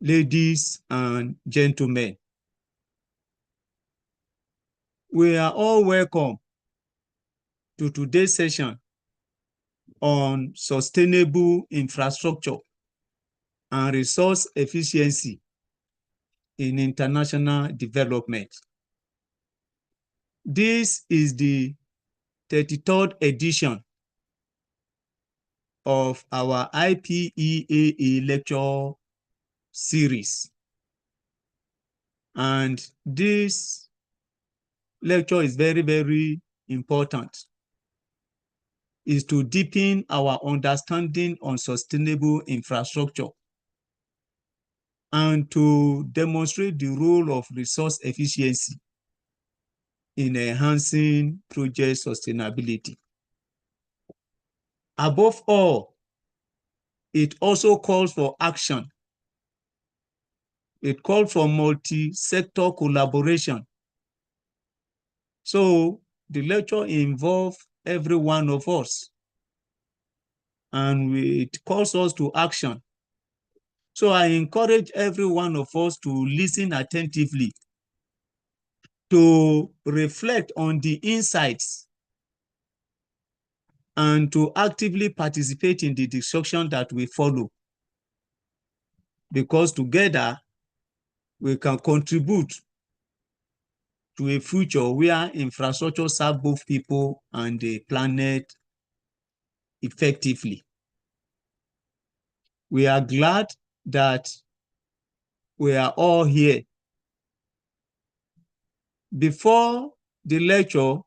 ladies and gentlemen. We are all welcome to today's session on sustainable infrastructure and resource efficiency in international development. This is the 33rd edition of our IPEAA lecture series. And this lecture is very, very important. Is to deepen our understanding on sustainable infrastructure and to demonstrate the role of resource efficiency in enhancing project sustainability. Above all, it also calls for action. It calls for multi-sector collaboration. So the lecture involves every one of us, and it calls us to action. So I encourage every one of us to listen attentively, to reflect on the insights, and to actively participate in the discussion that we follow. Because together, we can contribute to a future where infrastructure serves both people and the planet effectively. We are glad that we are all here. Before the lecture,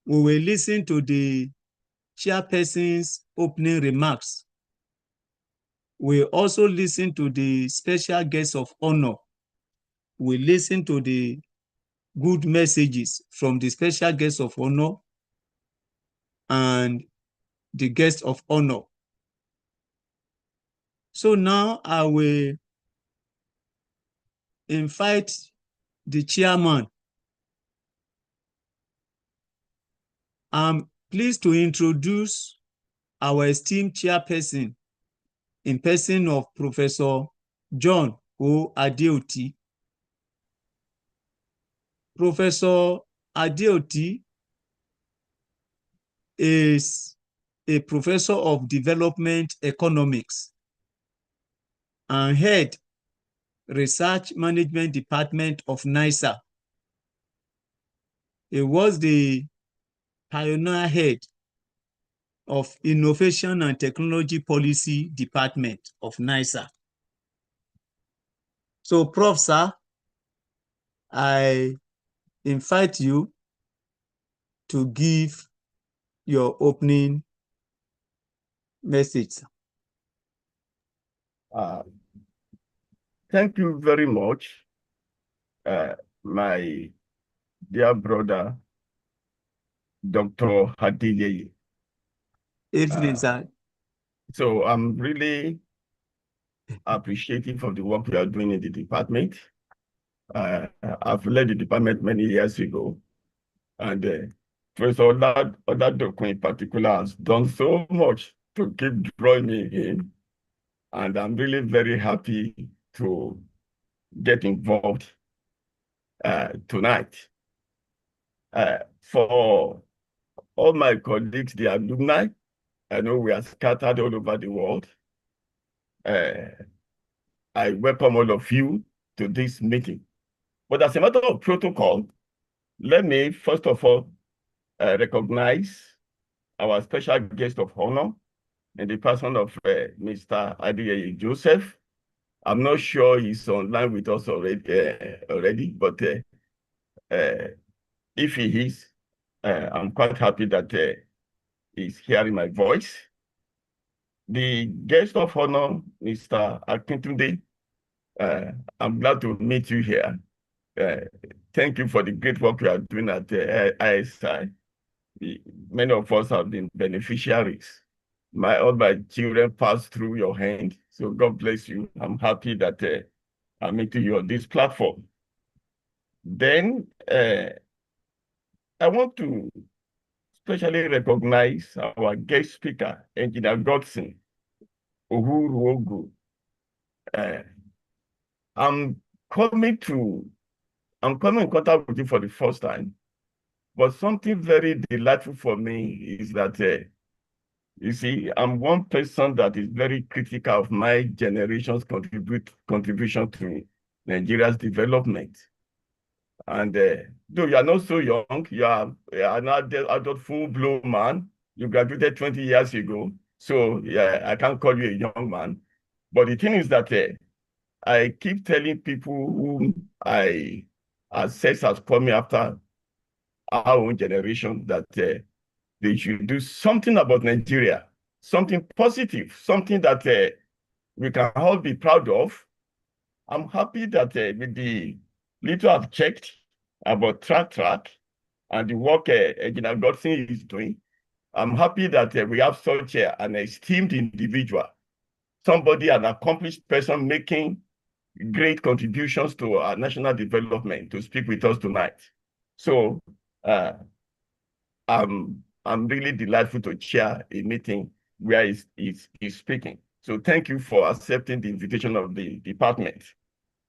we will listen to the chairperson's opening remarks. We also listen to the special guests of honor. We listen to the good messages from the special guests of honor and the guests of honor. So now I will invite the chairman. I'm pleased to introduce our esteemed chairperson in person of Professor John O. Adeoti. Professor Adeoti is a professor of development economics and head research management department of NISA. He was the pioneer head of innovation and technology policy department of NISA. So, Prof. Sir, I invite you to give your opening message. Thank you very much, my dear brother, Dr. Hadideye. Evening, sir. So I'm really appreciative of the work you are doing in the department. I've led the department many years ago, and Professor Oladokun in particular has done so much to keep drawing me in, and I'm really very happy to get involved tonight. For all my colleagues, the alumni, I know we are scattered all over the world. I welcome all of you to this meeting. But as a matter of protocol, let me first of all recognize our special guest of honor in the person of Mr. Adeyeye Joseph. I'm not sure he's online with us already, but if he is, I'm quite happy that he's hearing my voice. The guest of honor, Mr. Akintunde, I'm glad to meet you here. Thank you for the great work you are doing at ISI. Many of us have been beneficiaries. All my children passed through your hand, so God bless you. I'm happy that I'm meeting you on this platform. Then I want to especially recognize our guest speaker, Engineer Godson Uhuruogu. I'm coming in contact with you for the first time, but something very delightful for me is that you see, I'm one person that is very critical of my generation's contribution to Nigeria's development. And though you are not so young, you are an adult full-blown man. You graduated 20 years ago. So yeah, I can't call you a young man. But the thing is that I keep telling people whom I assess as coming after our own generation that they should do something about Nigeria, something positive, something that we can all be proud of. I'm happy that with the little I've checked about track and the work Engineer Godson is doing, I'm happy that we have such an esteemed individual, somebody, an accomplished person making great contributions to our national development to speak with us tonight. So uh, I'm really delighted to chair a meeting where he's speaking. So thank you for accepting the invitation of the department.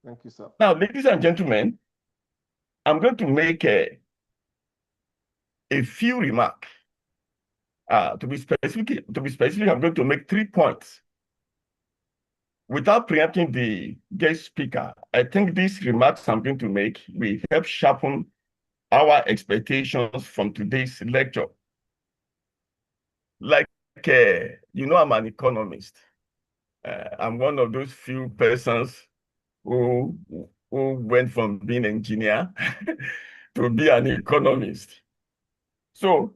Thank you, sir. Now, ladies and gentlemen, I'm going to make a few remarks. To be specific, I'm going to make 3 points. Without preempting the guest speaker, I think these remarks I'm going to make will help sharpen our expectations from today's lecture. Like, I'm an economist. I'm one of those few persons who went from being an engineer to be an economist. So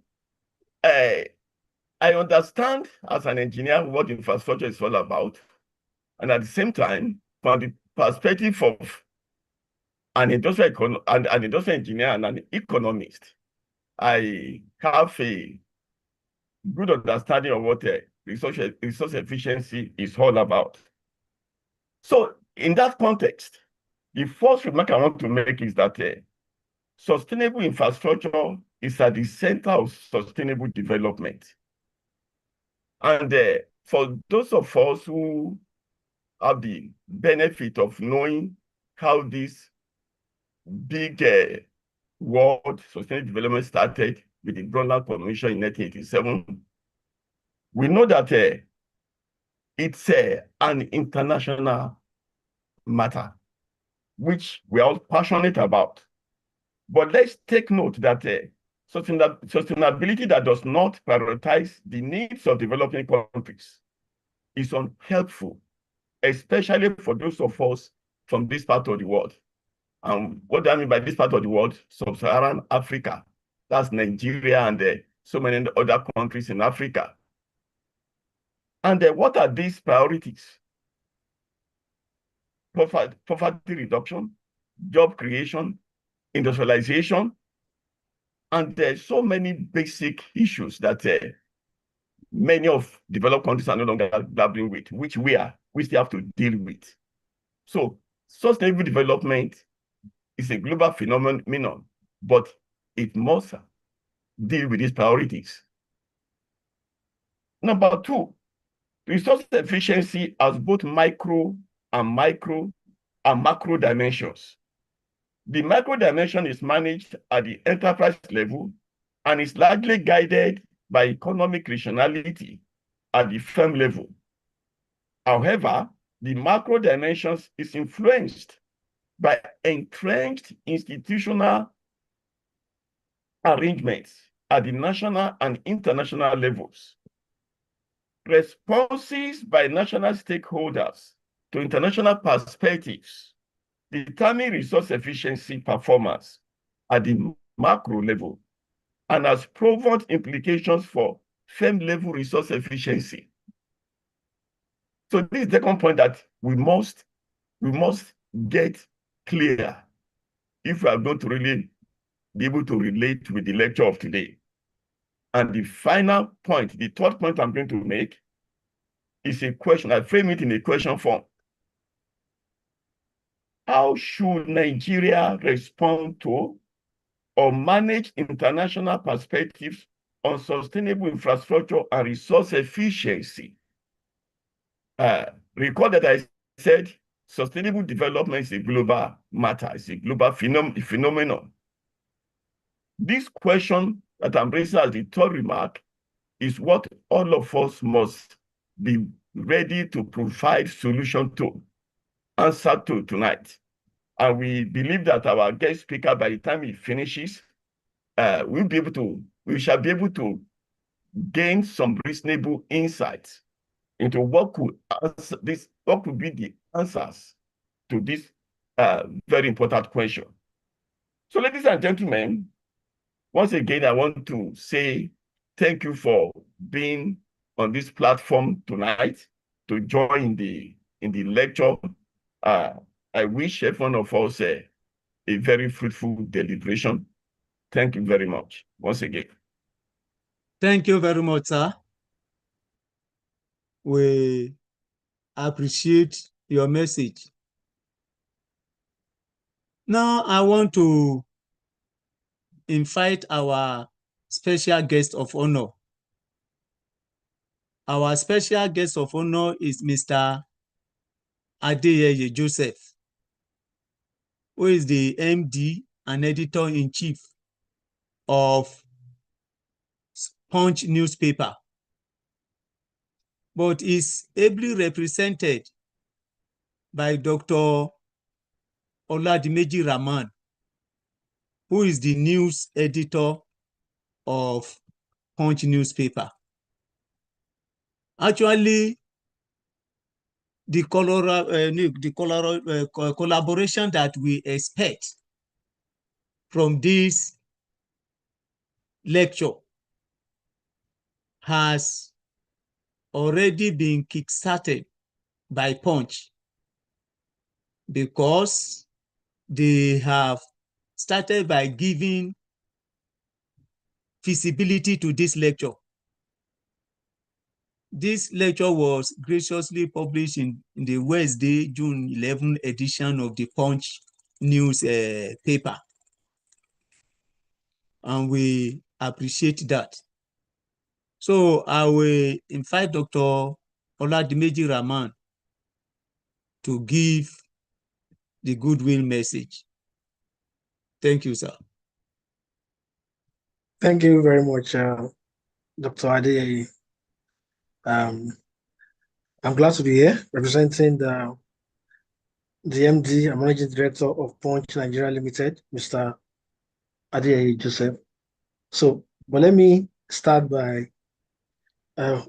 I understand as an engineer what infrastructure is all about. And at the same time, from the perspective of an industrial engineer and an economist, I have a good understanding of what resource efficiency is all about. So in that context, the first remark I want to make is that sustainable infrastructure is at the center of sustainable development. And for those of us who have the benefit of knowing how this big world sustainable development started with the Brundtland Commission in 1987, we know that it's an international matter, which we are all passionate about. But let's take note that sustainability that does not prioritize the needs of developing countries is unhelpful, especially for those of us from this part of the world. And what do I mean by this part of the world? Sub-Saharan Africa. That's Nigeria and so many other countries in Africa. And what are these priorities? Poverty reduction, job creation, industrialization, and there's so many basic issues that many of developed countries are no longer grappling with, which we still have to deal with. So sustainable development is a global phenomenon, but it must deal with these priorities. Number 2, resource efficiency has both micro and macro dimensions. The micro dimension is managed at the enterprise level and is largely guided by economic rationality at the firm level. However, the macro dimensions is influenced by entrenched institutional arrangements at the national and international levels. Responses by national stakeholders to international perspectives determine resource efficiency performance at the macro level and has profound implications for firm-level resource efficiency. So this is the second point that we must get clear if we are going to really be able to relate with the lecture of today. And the final point, the third point I'm going to make, is a question. I frame it in a question form. How should Nigeria respond to or manage international perspectives on sustainable infrastructure and resource efficiency? Recall that I said, sustainable development is a global matter, it's a global phenomenon. This question that I'm raising as the third remark is what all of us must be ready to provide solution to, answer to tonight. And we believe that our guest speaker, by the time he finishes, we shall be able to gain some reasonable insights into what could be the answers to this very important question. So, ladies and gentlemen, once again, I want to say thank you for being on this platform tonight to join in the lecture. I wish every one of us a very fruitful deliberation. Thank you very much once again. Thank you very much, sir. We appreciate your message. Now, I want to invite our special guest of honor. Our special guest of honor is Mr. Adeyeye Joseph, who is the MD and editor-in-chief of Punch newspaper, but is ably represented by Dr. Oladimeji Rahman, who is the news editor of Punch newspaper. Actually, the collaboration that we expect from this lecture has already been kickstarted by Punch, because they have started by giving feasibility to this lecture. This lecture was graciously published in the Wednesday, June 11 edition of the Punch news paper, and we appreciate that. So I will invite Dr. Oladimeji Rahman to give the goodwill message. Thank you, sir. Thank you very much, Dr. Adeyeye. I'm glad to be here representing the MD and Managing Director of Punch Nigeria Limited, Mr. Adeyeye Joseph. So, but let me start by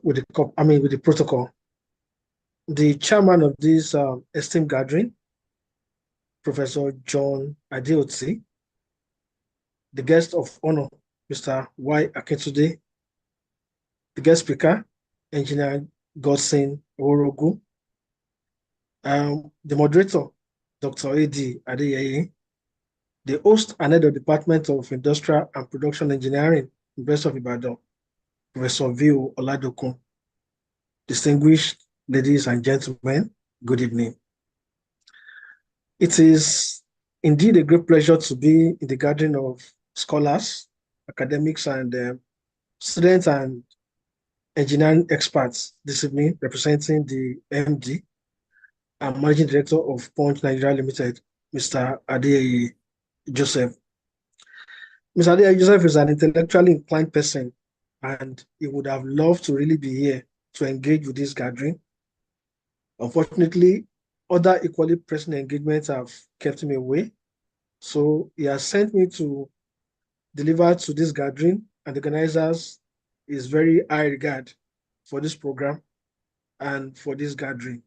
with the protocol. The chairman of this esteemed gathering, Professor John Adeoti, the guest of honor, Mr. Y. Akintunde, the guest speaker, Engineer Godson Orogu, the moderator, Dr. A.D. Adeyeye, the host and head of Department of Industrial and Production Engineering, University of Ibadan, Professor V.O. Oladokun. Distinguished ladies and gentlemen, good evening. It is indeed a great pleasure to be in the gathering of scholars, academics, and students and engineering experts this evening, representing the MD and Managing Director of Punch Nigeria Limited, Mr. Adeyeye Joseph. Mr. Adeyeye Joseph is an intellectually inclined person, and he would have loved to really be here to engage with this gathering. Unfortunately, other equally pressing engagements have kept him away. So he has sent me to deliver to this gathering, and the organizers is very high regard for this program and for this gathering.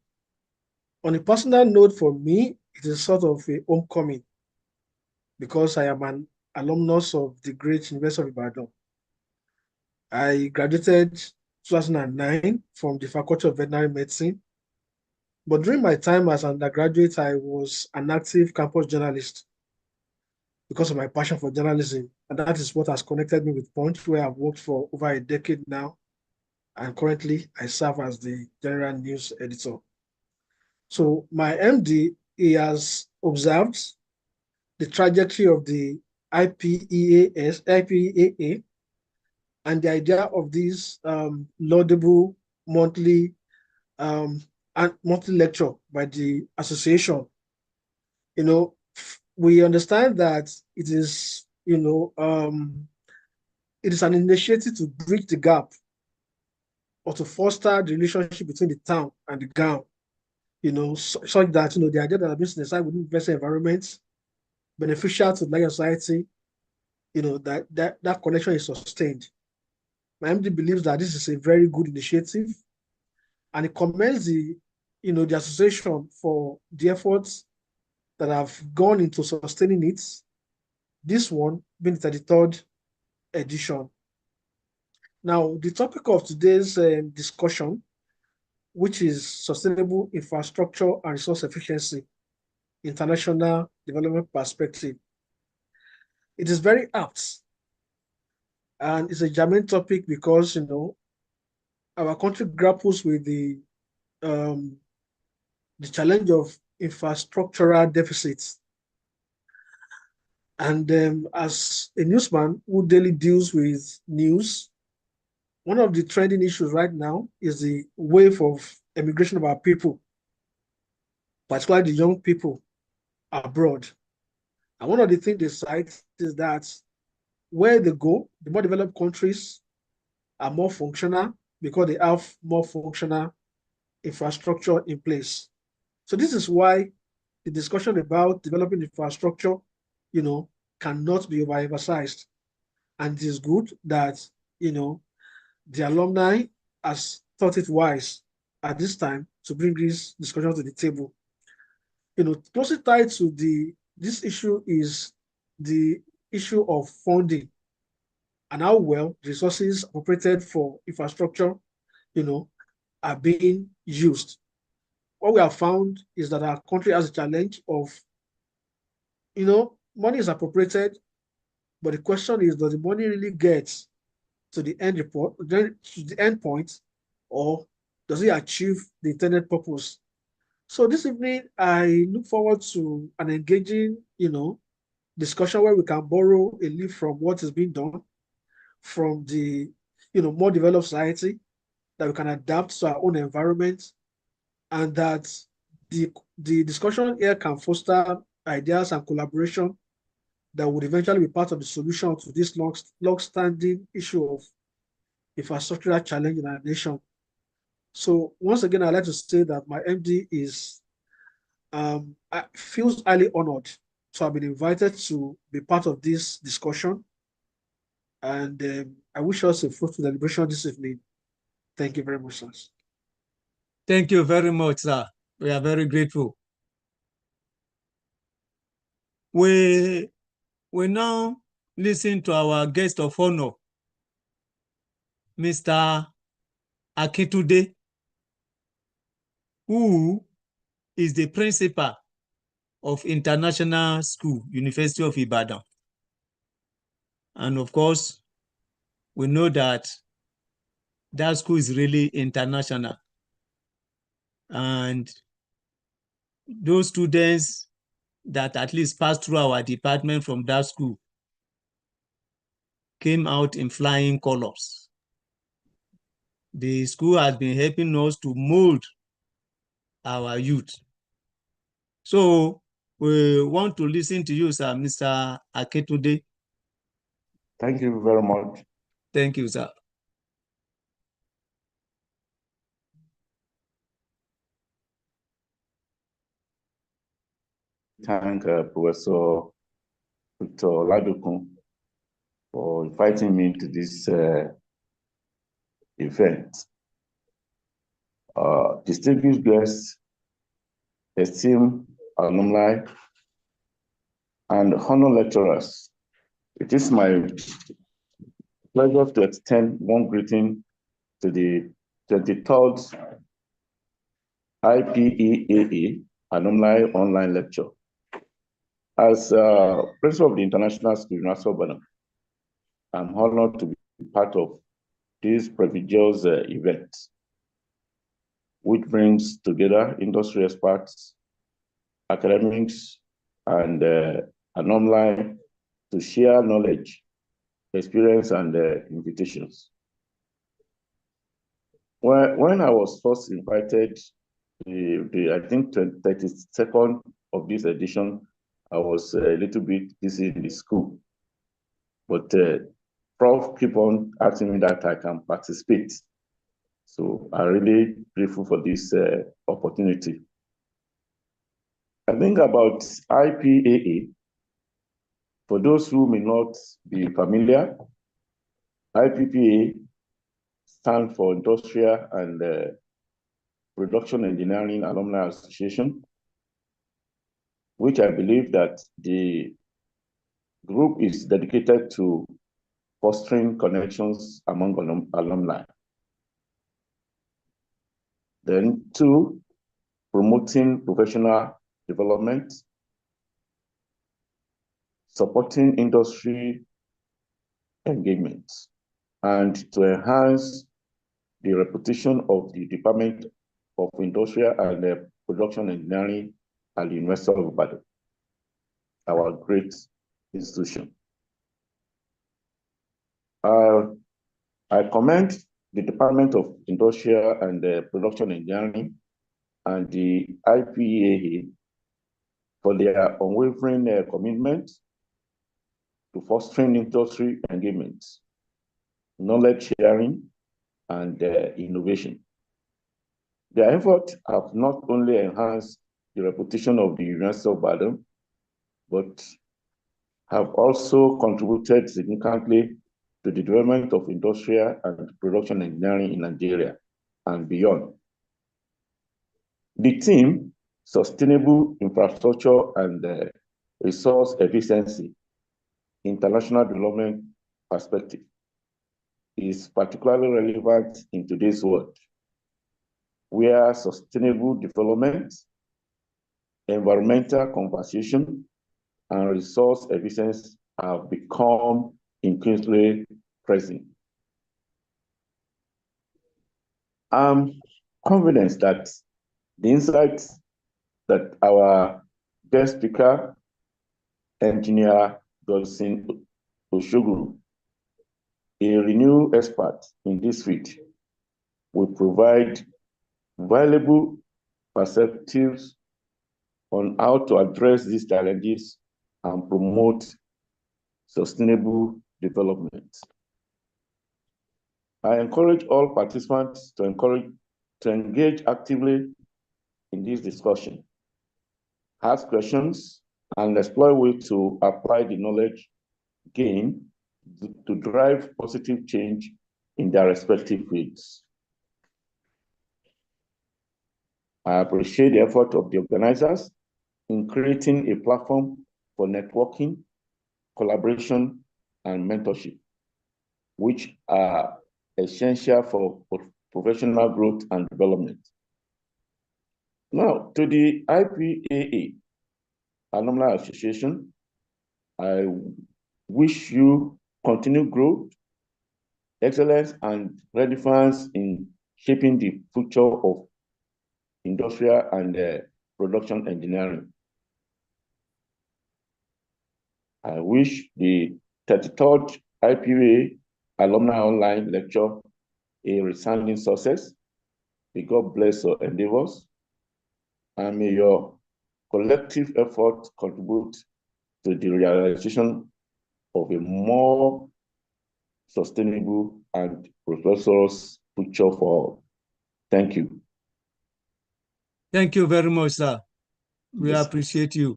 On a personal note, for me, it is sort of a homecoming, because I am an alumnus of the great University of Ibadan. I graduated 2009 from the Faculty of Veterinary Medicine. But during my time as an undergraduate, I was an active campus journalist because of my passion for journalism. And that is what has connected me with Punch, where I've worked for over a decade now. And currently, I serve as the general news editor. So my MD, he has observed the trajectory of the IPEAA, and the idea of this laudable monthly monthly lecture by the association. We understand that it is, it is an initiative to bridge the gap or to foster the relationship between the town and the gown, such that, the idea that business side within investor environments beneficial to the larger society, that connection is sustained. My MD believes that this is a very good initiative, and it commends the association for the efforts that have gone into sustaining it. This one being the 33rd edition. Now, the topic of today's discussion, which is sustainable infrastructure and resource efficiency, international development perspective. It is very apt, and it's a germane topic because our country grapples with the challenge of infrastructural deficits. And as a newsman who daily deals with news, one of the trending issues right now is the wave of emigration of our people, particularly the young people abroad. And one of the things they cite is that where they go, the more developed countries are more functional because they have more functional infrastructure in place. So this is why the discussion about developing infrastructure, cannot be overemphasized. And it is good that, the alumni has thought it wise at this time to bring this discussion to the table. Closely tied to this issue is the issue of funding and how well resources appropriated for infrastructure, are being used. What we have found is that our country has a challenge of, money is appropriated, but the question is, does the money really get to the end report, to the end point, or does it achieve the intended purpose? So this evening, I look forward to an engaging, discussion where we can borrow a leaf from what is being done from the, more developed society, that we can adapt to our own environment, and that the discussion here can foster ideas and collaboration that would eventually be part of the solution to this long-standing issue of infrastructural challenge in our nation. So once again, I'd like to say that my MD feels highly honored to have been invited to be part of this discussion. And I wish us a fruitful deliberation this evening. Thank you very much, sir. Thank you very much, sir. We are very grateful. We now listen to our guest of honor, Mr. Akintunde, who is the principal of International School, University of Ibadan. And of course, we know that that school is really international. And those students that at least passed through our department from that school came out in flying colors. The school has been helping us to mold our youth. So we want to listen to you, sir, Mr. Akintunde. Thank you very much. Thank you, sir. Thank Professor Dr. Ladokun for inviting me to this event. Distinguished guests, esteemed alumni, and honor lecturers, it is my pleasure to extend one greeting to the 23rd IPEAE Alumni Online Lecture. As principal of the International School, University of Ibadan, I'm honored to be part of this prestigious event, which brings together industry experts, academics, and alumni to share knowledge, experience, and invitations. When I was first invited I think 32nd of this edition, I was a little bit busy in the school. But Prof keep on asking me that I can participate. So I'm really grateful for this opportunity. I think about IPAA, for those who may not be familiar, IPPA stands for Industrial and Production Engineering Alumni Association, which I believe that the group is dedicated to fostering connections among alumni. Then two, promoting professional development, supporting industry engagement, and to enhance the reputation of the Department of Industrial and Production Engineering at the University of Ibadan, our great institution. I commend the Department of Industrial and Production Engineering and the IPAA for their unwavering commitment to fostering industry engagement, knowledge sharing, and innovation. Their efforts have not only enhanced the reputation of the University of Ibadan, but have also contributed significantly to the development of industrial and production engineering in Nigeria and beyond. The theme, Sustainable Infrastructure and Resource Efficiency, International Development Perspective, is particularly relevant in today's world, where sustainable development, environmental conservation, and resource efficiency have become increasingly present. I'm confident that the insights that our guest speaker, Engineer Godson Oshoguru, a renewed expert in this field, will provide valuable perspectives on how to address these challenges and promote sustainable development. I encourage all participants to engage actively in this discussion, ask questions, and explore ways to apply the knowledge gained to drive positive change in their respective fields. I appreciate the effort of the organizers in creating a platform for networking, collaboration, and mentorship, which are essential for professional growth and development. Now, to the IPAA Alumni Association, I wish you continued growth, excellence, and relevance in shaping the future of industrial and production engineering. I wish the 33rd IPA Alumni Online Lecture a resounding success. May God bless your endeavors, and may your collective effort contribute to the realization of a more sustainable and prosperous future for all. Thank you. Thank you very much, sir. We Yes, appreciate you.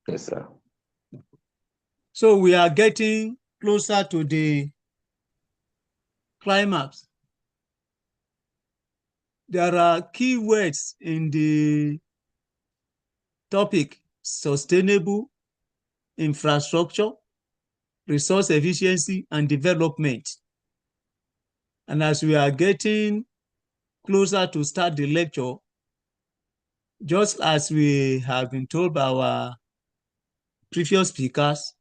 Yes, sir. So we are getting closer to the climax. There are key words in the topic: sustainable, infrastructure, resource efficiency, and development. And as we are getting closer to start the lecture, just as we have been told by our previous speakers,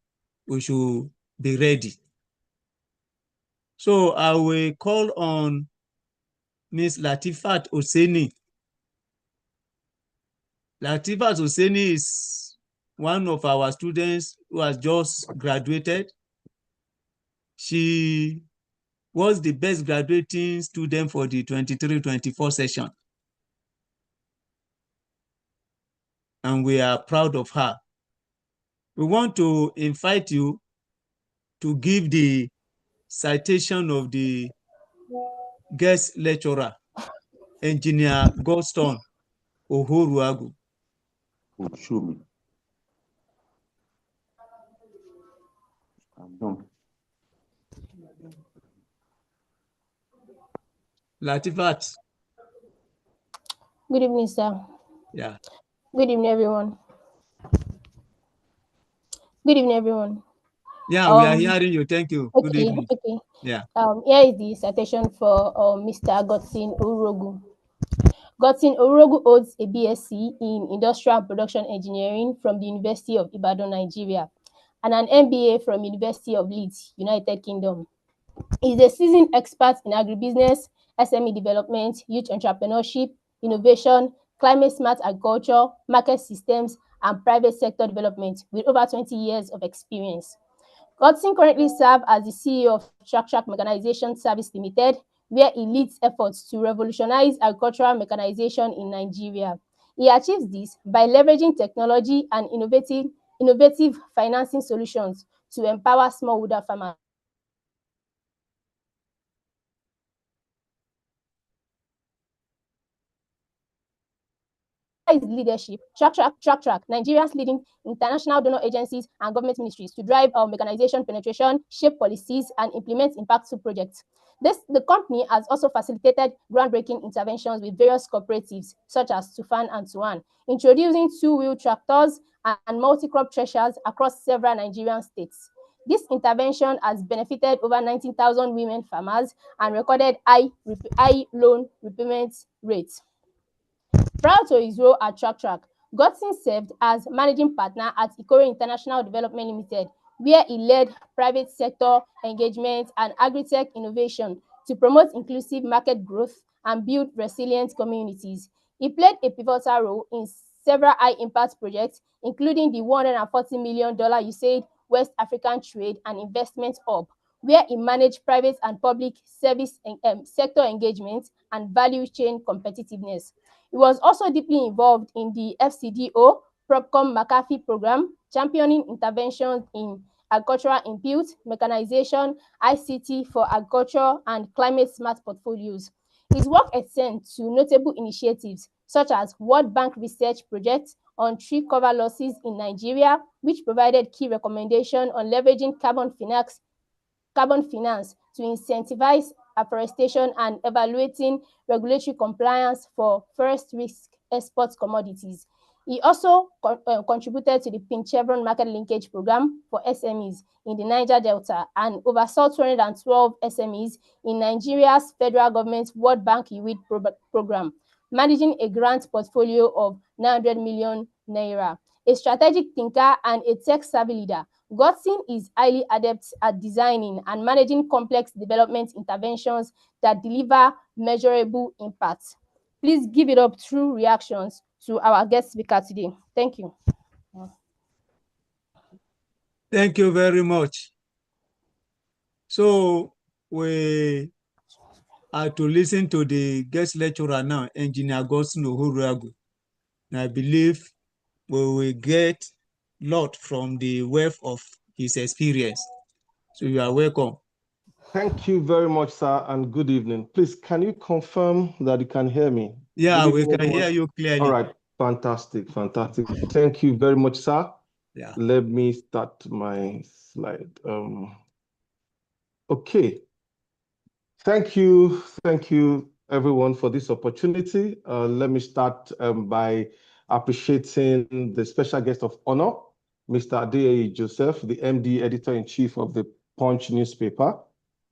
we should be ready. So I will call on Ms. Latifat Oseni. Latifat Oseni is one of our students who has just graduated. She was the best graduating student for the 23-24 session. and we are proud of her. We want to invite you to give the citation of the guest lecturer, Engineer Goldstone Ohoruagu. Show me. I'm done. Latifat. Good evening, sir. Yeah. Good evening, everyone. Good evening, everyone. Yeah, we are hearing you. Thank you. Good Okay, evening. okay. Yeah. Here is the citation for Mr. Godson Orogu. Godson Orogu holds a BSc in Industrial and Production Engineering from the University of Ibadan, Nigeria, and an MBA from University of Leeds, United Kingdom. He is a seasoned expert in agribusiness, SME development, youth entrepreneurship, innovation, climate-smart agriculture, market systems, and private sector development with over 20 years of experience. Godson currently serves as the CEO of Track Mechanization Service Limited, where he leads efforts to revolutionize agricultural mechanization in Nigeria. He achieves this by leveraging technology and innovative financing solutions to empower smallholder farmers. His leadership, Track, Nigeria's leading international donor agencies and government ministries to drive mechanization penetration, shape policies, and implement impactful projects. The company has also facilitated groundbreaking interventions with various cooperatives, such as Tufan and Tuan, introducing two-wheel tractors and multi-crop threshers across several Nigerian states. This intervention has benefited over 19,000 women farmers and recorded high loan repayment rates. Prior to his role at Track, Godson served as managing partner at Ikore International Development Limited, where he led private sector engagement and agri-tech innovation to promote inclusive market growth and build resilient communities. He played a pivotal role in several high-impact projects, including the $140 million USAID West African Trade and Investment Hub, where he managed private and public service sector engagement and value chain competitiveness. He was also deeply involved in the FCDO Propcom McAfee program, championing interventions in agricultural input, mechanization, ICT for agriculture, and climate-smart portfolios. His work extends to notable initiatives such as World Bank research projects on tree cover losses in Nigeria, which provided key recommendations on leveraging carbon finance to incentivize afforestation and evaluating regulatory compliance for forest risk export commodities. He also contributed to the Pink Chevron market linkage program for SMEs in the Niger Delta and oversaw 212 SMEs in Nigeria's federal government World Bank UID program, managing a grant portfolio of 900 million naira. A strategic thinker and a tech-savvy leader, Godson is highly adept at designing and managing complex development interventions that deliver measurable impact. Please give it up through reactions to our guest speaker today. Thank you. Thank you very much. So we are to listen to the guest lecturer now, Engineer Godson Ohoruagu. I believe we will get a lot from the wealth of his experience. So you are welcome. Thank you very much, sir, and good evening. Please, can you confirm that you can hear me? Yeah, we Good can evening, hear you clearly. All right, fantastic. Thank you very much, sir. Yeah. Let me start my slide. Okay. Thank you, everyone, for this opportunity. Let me start by appreciating the special guest of honor, Mr. Adeyeye Joseph, the MD Editor-in-Chief of the Punch newspaper.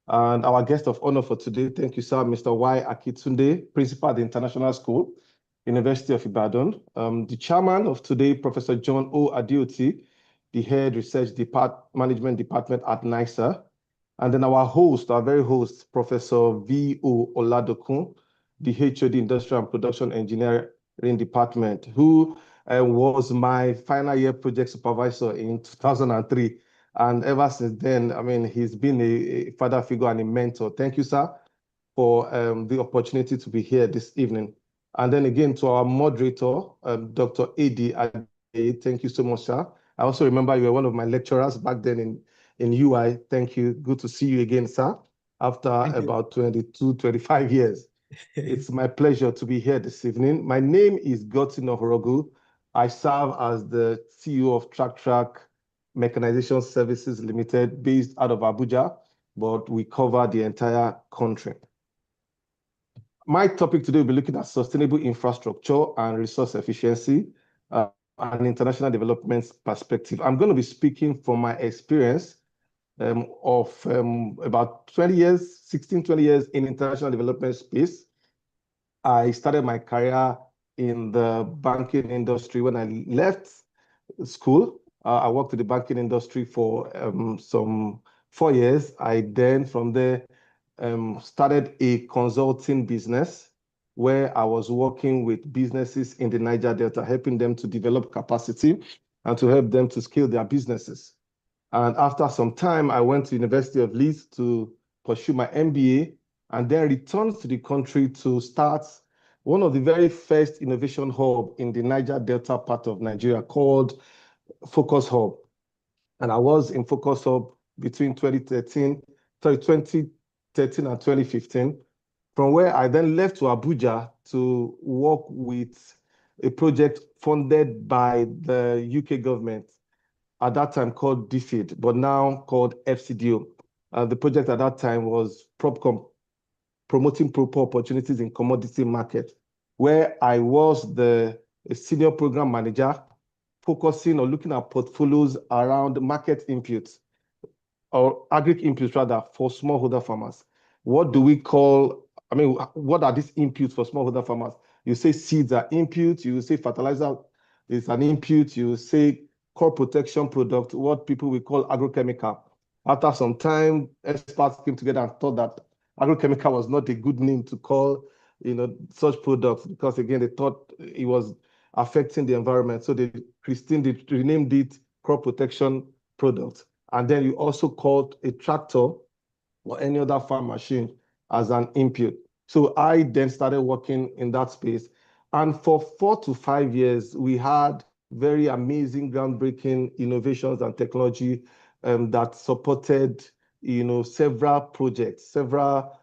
And our guest of honor for today, thank you, sir, Mr. Y. Akitunde, Principal at the International School, University of Ibadan. The chairman of today, Professor John O. Adeoti, the Head Research Management Department at NISA. And then our host, our very host, Professor V.O. Oladokun, the HOD Industrial and Production Engineering Department, who was my final year project supervisor in 2003. And ever since then, I mean, he's been a father figure and a mentor. Thank you, sir, for the opportunity to be here this evening. And then again to our moderator, Dr. A.D. Thank you so much, sir. I also remember you were one of my lecturers back then in UI. Thank you. Good to see you again, sir, after about 22, 25 years. It's my pleasure to be here this evening. My name is Godson Ohorogu. I serve as the CEO of Track Mechanization Services Limited, based out of Abuja, but we cover the entire country. My topic today will be looking at sustainable infrastructure and resource efficiency and international development perspective. I'm going to be speaking from my experience of about 20 years, 16, 20 years in international development space. I started my career in the banking industry. When I left school, I worked in the banking industry for some 4 years. I then from there started a consulting business where I was working with businesses in the Niger Delta, helping them to develop capacity and to help them to scale their businesses. And after some time, I went to University of Leeds to pursue my MBA and then returned to the country to start one of the very first innovation hub in the Niger Delta part of Nigeria called Focus Hub. And I was in Focus Hub between 2013 and 2015, from where I then left to Abuja to work with a project funded by the UK government, at that time called DFID, but now called FCDO. The project at that time was PropCom, promoting proper opportunities in commodity market, where I was a senior program manager, focusing or looking at portfolios around market inputs, or agri inputs rather, for smallholder farmers. What do we call, what are these inputs for smallholder farmers? You say seeds are inputs, you say fertilizer is an input, you say crop protection product, what people will call agrochemical. After some time, experts came together and thought that agrochemical was not a good name to call, such products, because again, they thought it was affecting the environment. So they renamed it crop protection product. And then you also called a tractor or any other farm machine as an input. So I then started working in that space. And for 4 to 5 years, we had very amazing, groundbreaking innovations and technology that supported, several projects, several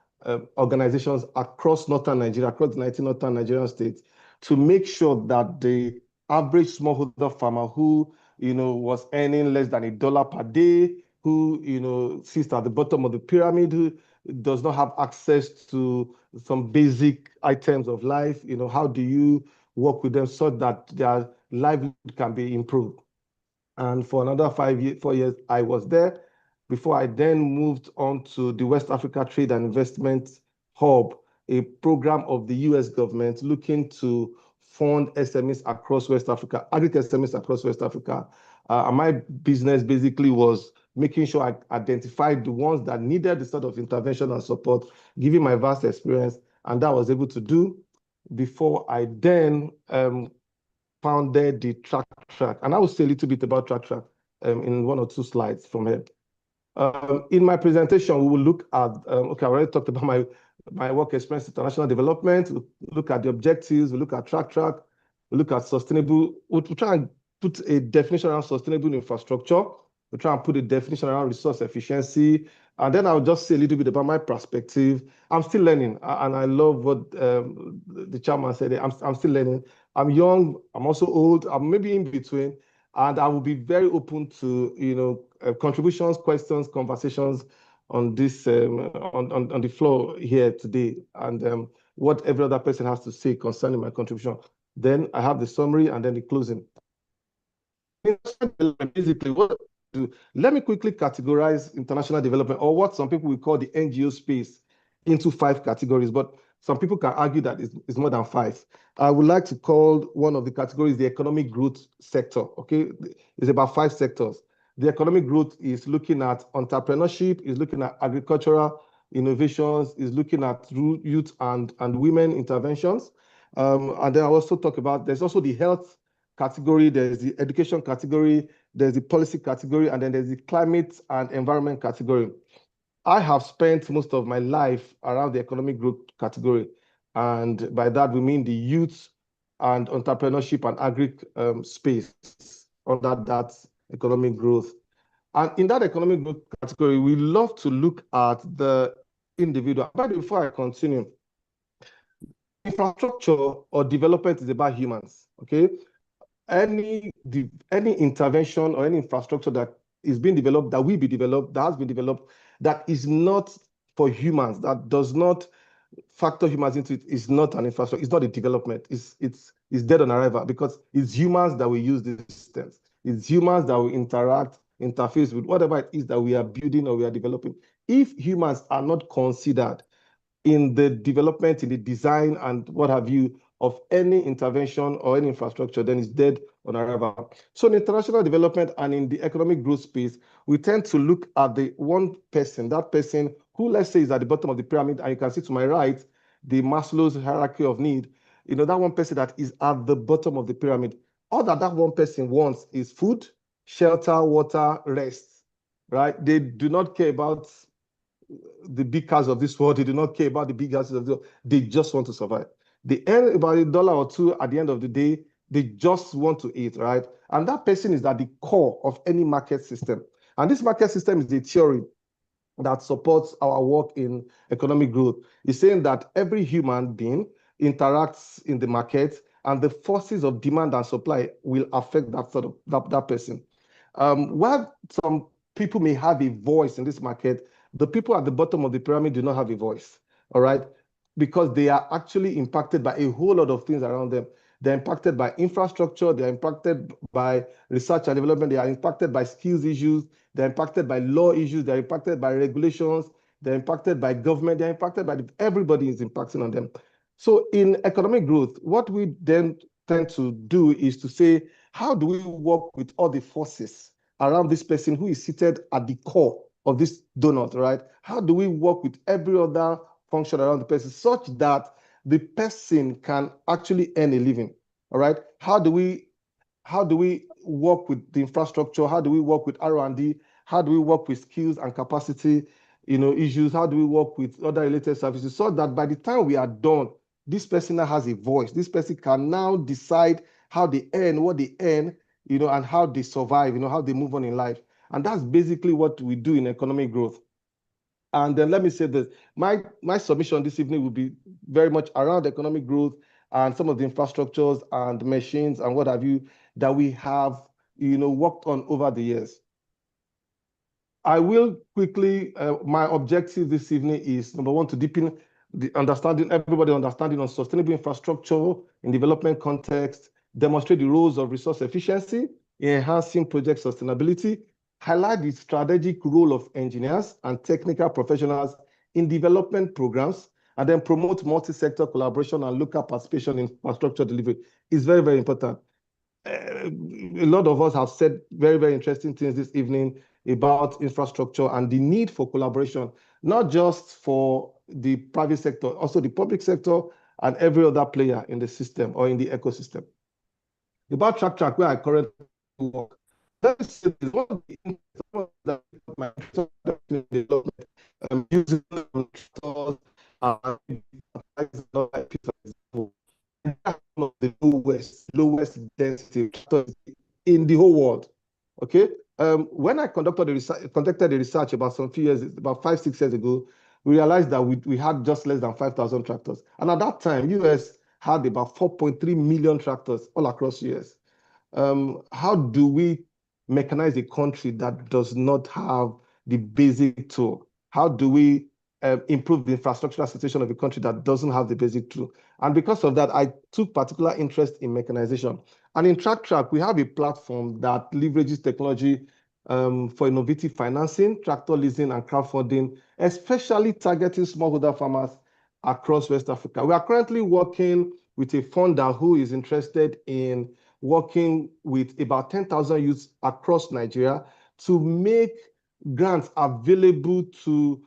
organizations across northern Nigeria, across the 19 northern Nigerian states, to make sure that the average smallholder farmer who, was earning less than $1 per day, who, sits at the bottom of the pyramid, who does not have access to some basic items of life, how do you work with them so that their livelihood can be improved? And for another 4 years, I was there before I then moved on to the West Africa Trade and Investment Hub, a program of the US government looking to fund SMEs across West Africa, agri-SMEs across West Africa. And my business basically was making sure I identified the ones that needed the sort of intervention and support, given my vast experience, and that I was able to do before I then founded the Track. And I will say a little bit about Track in 1 or 2 slides from here. In my presentation, we will look at, I already talked about my work experience in international development. We'll look at the objectives, we'll look at Track, we'll look at sustainable, we'll try and put a definition around sustainable infrastructure. We'll try and put a definition around resource efficiency. And then I'll just say a little bit about my perspective. I'm still learning, and I love what the chairman said. I'm still learning. I'm young, I'm also old, I'm maybe in between, and I will be very open to, contributions, questions, conversations on this, on the floor here today, and what every other person has to say concerning my contribution. Then I have the summary and then the closing. Basically, let me quickly categorize international development, or what some people will call the NGO space, into 5 categories, but some people can argue that it's more than 5. I would like to call one of the categories the economic growth sector, okay? It's about 5 sectors. The economic growth is looking at entrepreneurship, is looking at agricultural innovations, is looking at youth and women interventions. And then I also talk about, there's also the health category, there's the education category, there's the policy category, and then there's the climate and environment category. I have spent most of my life around the economic growth category. And by that, we mean the youth and entrepreneurship and agri space under that economic growth. And in that economic growth category, we love to look at the individual. But before I continue, infrastructure or development is about humans, okay? Any intervention or any infrastructure that is being developed, that will be developed, that has been developed, that is not for humans, that does not factor humans into it, is not an infrastructure, it's not a development, it's dead on arrival, because it's humans that will use these systems. It's humans that will interface with whatever it is that we are building or we are developing. If humans are not considered in the development, in the design and what have you of any intervention or any infrastructure, then it's dead on arrival. So in international development and in the economic growth space, we tend to look at the one person, that person who, let's say, is at the bottom of the pyramid, and you can see to my right, the Maslow's hierarchy of need, that one person that is at the bottom of the pyramid. All that one person wants is food, shelter, water, rest, right? They do not care about the big cars of this world. They do not care about the big houses of the world. They just want to survive. They earn about $1 or $2 at the end of the day. They just want to eat, right? And that person is at the core of any market system. And this market system is the theory that supports our work in economic growth. It's saying that every human being interacts in the market, and the forces of demand and supply will affect that person. While some people may have a voice in this market, the people at the bottom of the pyramid do not have a voice, all right? Because they are actually impacted by a whole lot of things around them. They're impacted by infrastructure, they're impacted by research and development, they are impacted by skills issues, they're impacted by law issues, they're impacted by regulations, they're impacted by government, they're impacted by everybody is impacting on them. So in economic growth, what we then tend to do is to say, how do we work with all the forces around this person who is seated at the core of this donut, right? How do we work with every other function around the person such that the person can actually earn a living, all right? How do we work with the infrastructure? How do we work with R&D? How do we work with skills and capacity, issues? How do we work with other related services so that by the time we are done, this person now has a voice. This person can now decide how they earn, what they earn, and how they survive, how they move on in life. And that's basically what we do in economic growth. And then let me say this, my submission this evening will be very much around economic growth and some of the infrastructures and machines and what have you that we have, worked on over the years. I will quickly, my objective this evening is, number one, to deepen everybody understanding on sustainable infrastructure in development context, demonstrate the roles of resource efficiency in enhancing project sustainability, highlight the strategic role of engineers and technical professionals in development programs, and then promote multi-sector collaboration and local participation in infrastructure delivery. Is very, very important. A lot of us have said very, very interesting things this evening about infrastructure and the need for collaboration, not just for the private sector, also the public sector and every other player in the system or in the ecosystem. About track where I currently work, let me say this, one of the things that my development using the lowest density in the whole world. Okay. When I conducted the research about some few years, about 5-6 years ago, we realized that we had just less than 5,000 tractors. And at that time, US had about 4.3 million tractors all across US. How do we mechanize a country that does not have the basic tool? How do we improve the infrastructural situation of a country that doesn't have the basic tool? And because of that, I took particular interest in mechanization. And in TrackTrack, we have a platform that leverages technology for innovative financing, tractor leasing, and crowdfunding, especially targeting smallholder farmers across West Africa. We are currently working with a funder who is interested in working with about 10,000 youths across Nigeria to make grants available to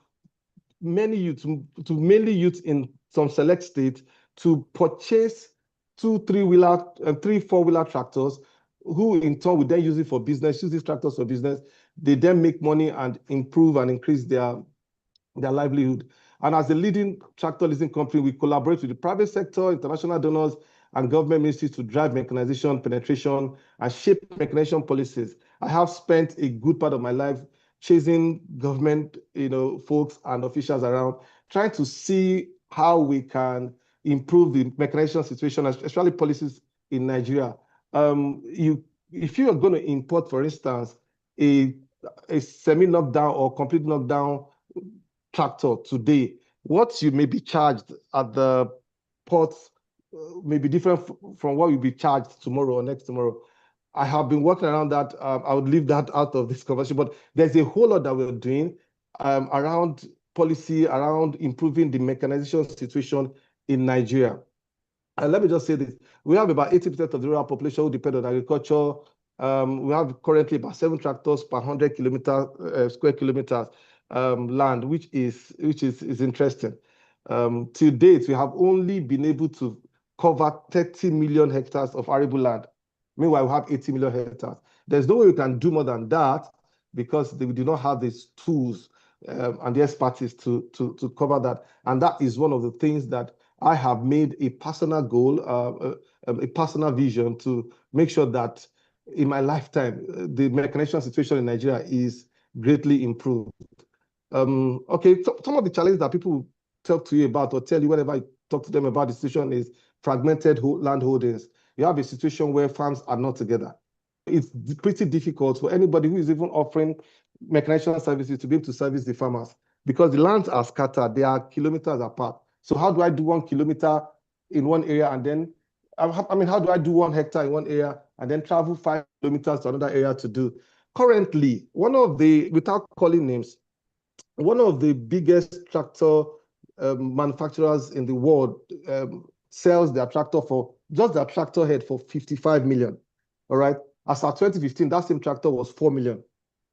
many youths, mainly youths in some select states, to purchase 2-3-wheeler, 3-4-wheeler tractors, who in turn would then use it for business, use these tractors for business. They then make money and improve and increase their livelihood. And as a leading tractor leasing company, we collaborate with the private sector, international donors, and government ministries to drive mechanization penetration and shape mechanization policies. I have spent a good part of my life chasing government, folks and officials around, trying to see how we can improve the mechanization situation, especially policies in Nigeria. If you are going to import, for instance, a semi-knockdown or complete knockdown tractor today, what you may be charged at the ports may be different from what you'll be charged tomorrow or next tomorrow. I have been working around that. I would leave that out of this conversation, but there's a whole lot that we're doing around policy, around improving the mechanization situation in Nigeria. And let me just say this. We have about 80% of the rural population who depend on agriculture. We have currently about 7 tractors per 100 square kilometers land, which is interesting. To date, we have only been able to cover 30 million hectares of arable land. Meanwhile, we have 80 million hectares. There's no way we can do more than that because we do not have these tools and the expertise to cover that. And that is one of the things that I have made a personal goal, a personal vision to make sure that in my lifetime, the mechanization situation in Nigeria is greatly improved. Okay, so some of the challenges that people talk to you about or tell you whenever you talk to them about the situation is fragmented land holdings. You have a situation where farms are not together. It's pretty difficult for anybody who is even offering mechanization services to be able to service the farmers because the lands are scattered, they are kilometers apart. So how do I do 1 kilometer in one area and then, how do I do 1 hectare in one area and then travel 5 kilometers to another area to do? Currently, without calling names, one of the biggest tractor manufacturers in the world sells their tractor just their tractor head for 55 million. All right. As of 2015, that same tractor was 4 million.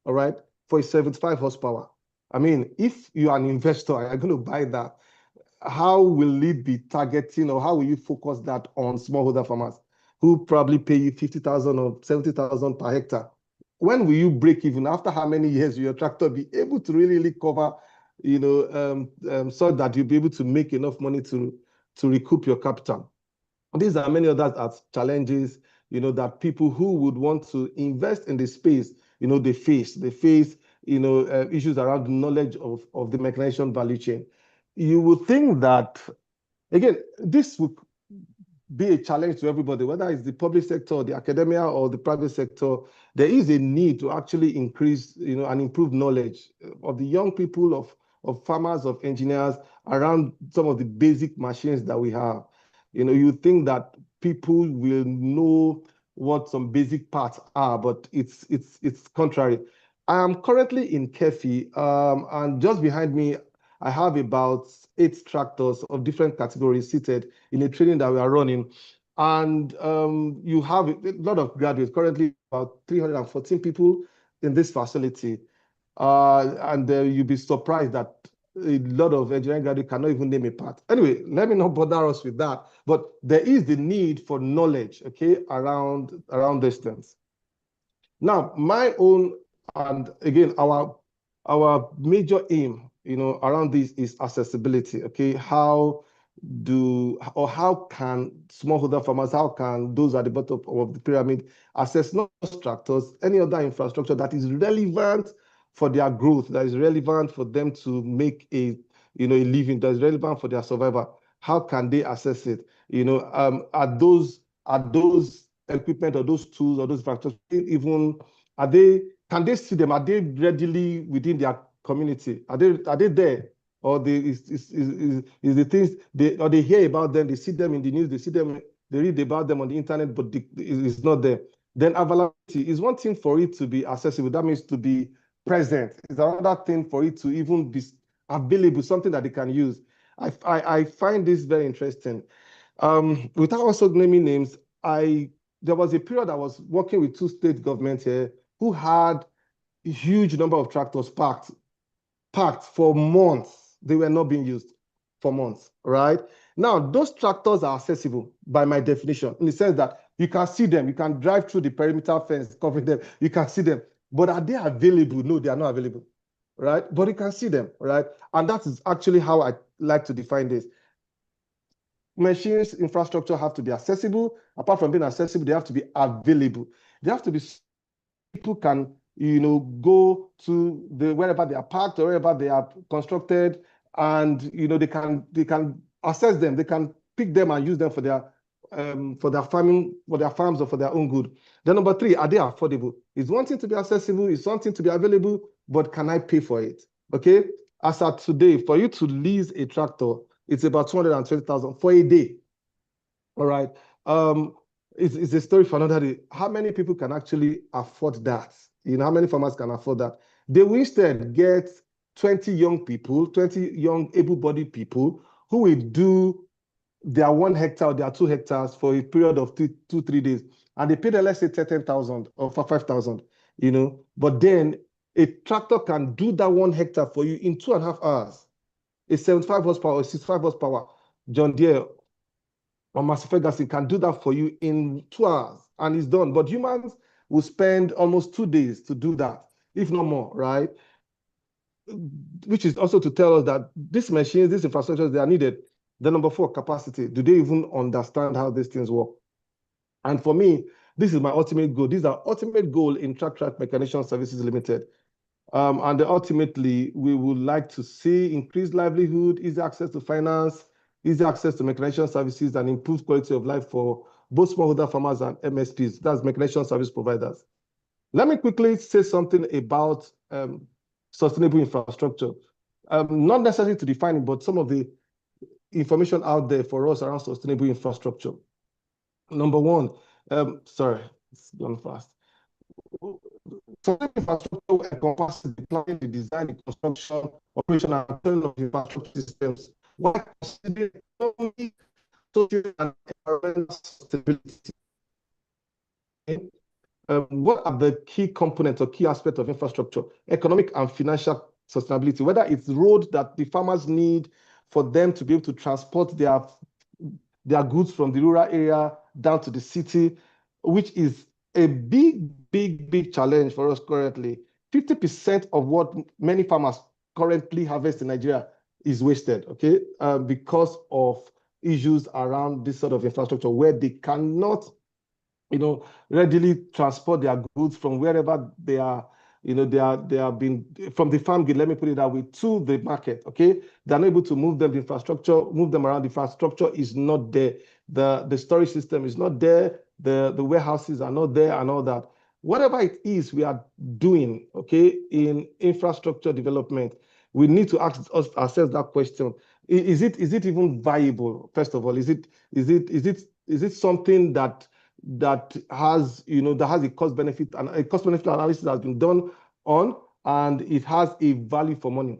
All right. For a 75 horsepower. I mean, if you are an investor and you're going to buy that, how will it be targeting or how will you focus that on smallholder farmers who probably pay you 50,000 or 70,000 per hectare? When will you break even? After how many years will your tractor be able to really cover, so that you'll be able to make enough money to recoup your capital? These are many others as challenges, that people who would want to invest in the space, they face. They face, issues around knowledge of the mechanization value chain. You would think that, again, this would be a challenge to everybody, whether it's the public sector, or the academia, or the private sector. There is a need to actually increase, and improve knowledge of the young people, of farmers, of engineers around some of the basic machines that we have. You think that people will know what some basic parts are, but it's contrary. I am currently in Kefi, and just behind me, I have about 8 tractors of different categories seated in a training that we are running. And you have a lot of graduates, currently about 314 people in this facility. And you'll be surprised that a lot of engineering graduates cannot even name a part. Anyway, let me not bother us with that. But there is the need for knowledge, okay, around these things. Now, my own, and again, our major aim, around this is accessibility, okay? How can smallholder farmers, how can those at the bottom of the pyramid access not just tractors, any other infrastructure that is relevant for their growth, that is relevant for them to make a living, that is relevant for their survival? How can they access it? Are those equipment or those tools or those infrastructure even, can they see them? Are they readily within their community? Are they there? Or is the things they hear about them, they see them in the news, they read about them on the internet, but it's not there. Then availability is one thing for it to be accessible. That means to be present. It's another thing for it to even be available, something that they can use. I find this very interesting. Without also naming names, there was a period I was working with 2 state governments here who had a huge number of tractors parked for months. They were not being used for months, right? Now, those tractors are accessible by my definition, in the sense that you can see them, you can drive through the perimeter fence covering them, you can see them. But are they available? No, they are not available. right? But you can see them, right? And that is actually how I like to define this. Machines, infrastructure have to be accessible. Apart from being accessible, they have to be available. They have to be, people can, go to wherever they are parked or wherever they are constructed, and they can access them. They can pick them and use them for their farming, for their farms, or for their own good. Then number three, are they affordable? It's one thing to be accessible, it's something to be available, but can I pay for it? Okay. As of today, for you to lease a tractor, it's about 220,000 for a day. All right. It's a story for another day. How many people can actually afford that? How many farmers can afford that? They will instead get 20 young people, 20 young able-bodied people who will do their 1 hectare or their 2 hectares for a period of 3 days. And they pay them, let's say, 10,000 or 5,000, But then a tractor can do that 1 hectare for you in 2.5 hours. A 75 horsepower or 65 horsepower John Deere or Massey Ferguson can do that for you in 2 hours, and it's done. But humans will spend almost 2 days to do that, if not more, right? Which is also to tell us that these machines, these infrastructures, they are needed. The number 4, capacity. Do they even understand how these things work? And for me, this is my ultimate goal. This is our ultimate goal in Track Mechanization Services Limited. And ultimately, we would like to see increased livelihood, easy access to finance, easy access to mechanization services, and improved quality of life for both smallholder farmers and MSPs, that's mechanization service providers. Let me quickly say something about sustainable infrastructure. Not necessarily to define it, but some of the information out there for us around sustainable infrastructure. Number 1, sorry, it's gone fast. Sustainable infrastructure encompasses the planning, the design, the construction, operation, and maintenance of infrastructure systems, while considering economic, social, and environmental sustainability. What are the key components or key aspects of infrastructure? Economic and financial sustainability, whether it's road that the farmers need for them to be able to transport their goods from the rural area down to the city, which is a big challenge for us currently. 50% of what many farmers currently harvest in Nigeria is wasted, okay, because of issues around this sort of infrastructure where they cannot, readily transport their goods from wherever they are, they are being from the farm gate, let me put it that way, to the market, okay? They're not able to move them, the infrastructure, move them around. The infrastructure is not there. The storage system is not there. The warehouses are not there and all that. Whatever it is we are doing, okay, in infrastructure development, we need to ask ourselves that question. Is it even viable? First of all, is it something that has, that has a cost benefit, and a cost benefit analysis has been done on, and it has a value for money?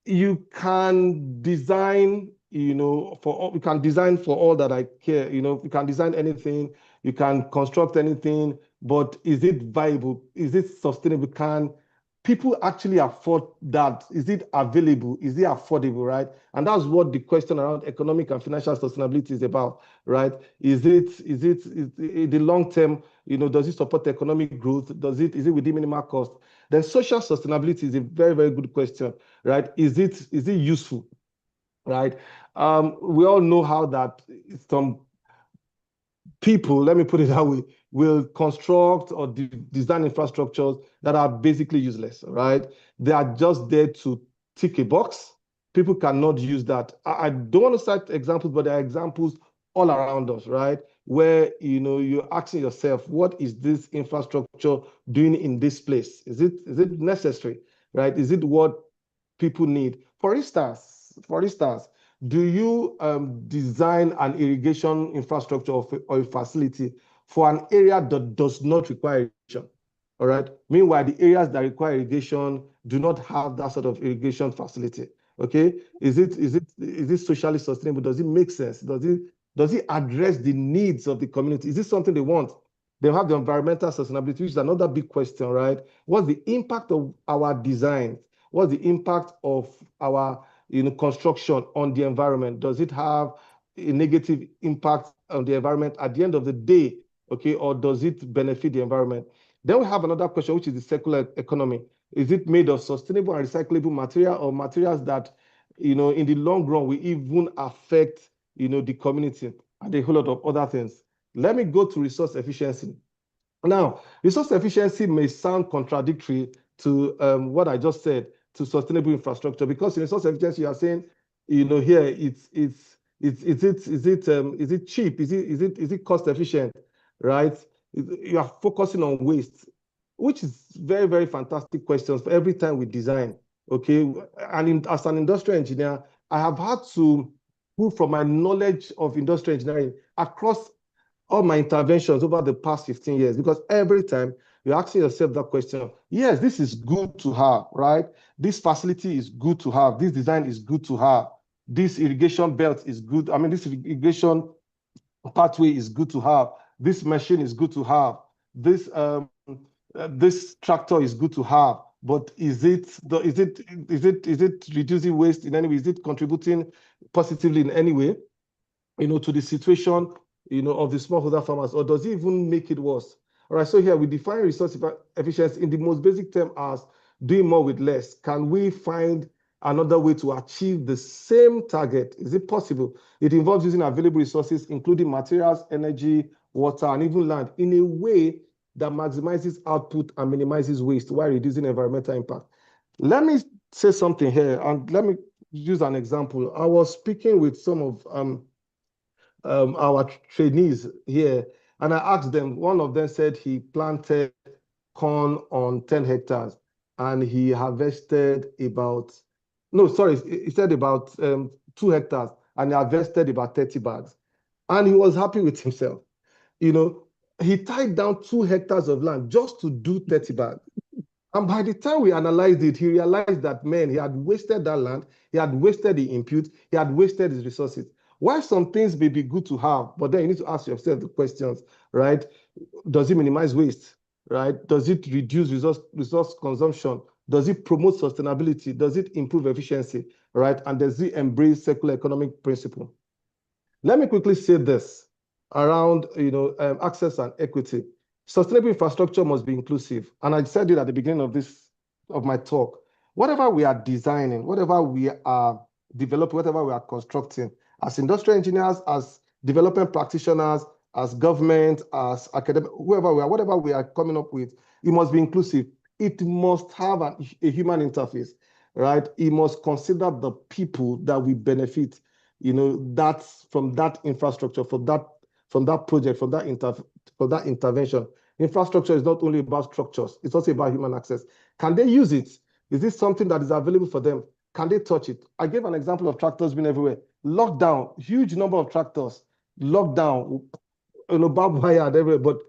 You can design, you can design for all that I care, you can design anything, you can construct anything, but is it viable? Is it sustainable? Can people actually afford that? Is it available? Is it affordable, right? And that's what the question around economic and financial sustainability is about, right? Is the long term, does it support economic growth? Is it within minimal cost? Then social sustainability is a very, very good question, right? Is it useful, right? We all know how that some people, let me put it that way, will construct or design infrastructures that are basically useless, right? They are just there to tick a box. People cannot use that. I don't want to cite examples, but there are examples all around us, right? Where, you're asking yourself, what is this infrastructure doing in this place? Is it necessary, right? Is it what people need? For instance, do you design an irrigation infrastructure or a facility for an area that does not require irrigation? All right. Meanwhile, the areas that require irrigation do not have that sort of irrigation facility. Okay. Is it socially sustainable? Does it make sense? Does it address the needs of the community? Is this something they want? They have the environmental sustainability, which is another big question, right? What's the impact of our design? What's the impact of our construction on the environment? Does it have a negative impact on the environment at the end of the day, okay, or does it benefit the environment? Then we have another question, which is the circular economy. Is it made of sustainable and recyclable material, or materials that, in the long run will even affect, the community, and a whole lot of other things? Let me go to resource efficiency. Now, resource efficiency may sound contradictory to what I just said, to sustainable infrastructure, because in resource efficiency, you are saying, here is it cheap? Is it cost efficient, right? You are focusing on waste, which is very, very fantastic questions for every time we design. Okay, and as an industrial engineer, I have had to move from my knowledge of industrial engineering across all my interventions over the past 15 years, because every time you're asking yourself that question, yes, this is good to have, right? This facility is good to have. This design is good to have. This irrigation belt is good. I mean, this irrigation pathway is good to have. This machine is good to have. This tractor is good to have. But is it reducing waste in any way? Is it contributing positively in any way, to the situation, of the smallholder farmers, or does it even make it worse? All right, so here we define resource efficiency in the most basic term as doing more with less. Can we find another way to achieve the same target? Is it possible? It involves using available resources, including materials, energy, water, and even land, in a way that maximizes output and minimizes waste while reducing environmental impact. Let me say something here, and let me use an example. I was speaking with some of our trainees here, and I asked them, one of them said he planted corn on 10 hectares and he harvested about, no, sorry, he said about 2 hectares and he harvested about 30 bags. And he was happy with himself. He tied down 2 hectares of land just to do 30 bags. And by the time we analyzed it, he realized that, man, he had wasted that land, he had wasted the input, he had wasted his resources. Why some things may be good to have, but then you need to ask yourself the questions, right? Does it minimize waste, right? Does it reduce resource consumption? Does it promote sustainability? Does it improve efficiency, right? And does it embrace circular economic principle? Let me quickly say this around access and equity. Sustainable infrastructure must be inclusive. And I said it at the beginning of my talk. Whatever we are designing, whatever we are developing, whatever we are constructing, as industrial engineers, as development practitioners, as government, as academic, whoever we are, whatever we are coming up with, it must be inclusive. It must have a human interface, right? It must consider the people that we benefit, that's from that infrastructure, from that project, from that intervention. Infrastructure is not only about structures, it's also about human access. Can they use it? Is this something that is available for them? Can they touch it? I gave an example of tractors being everywhere. Lockdown, huge number of tractors, lockdown, barbed wire everywhere, but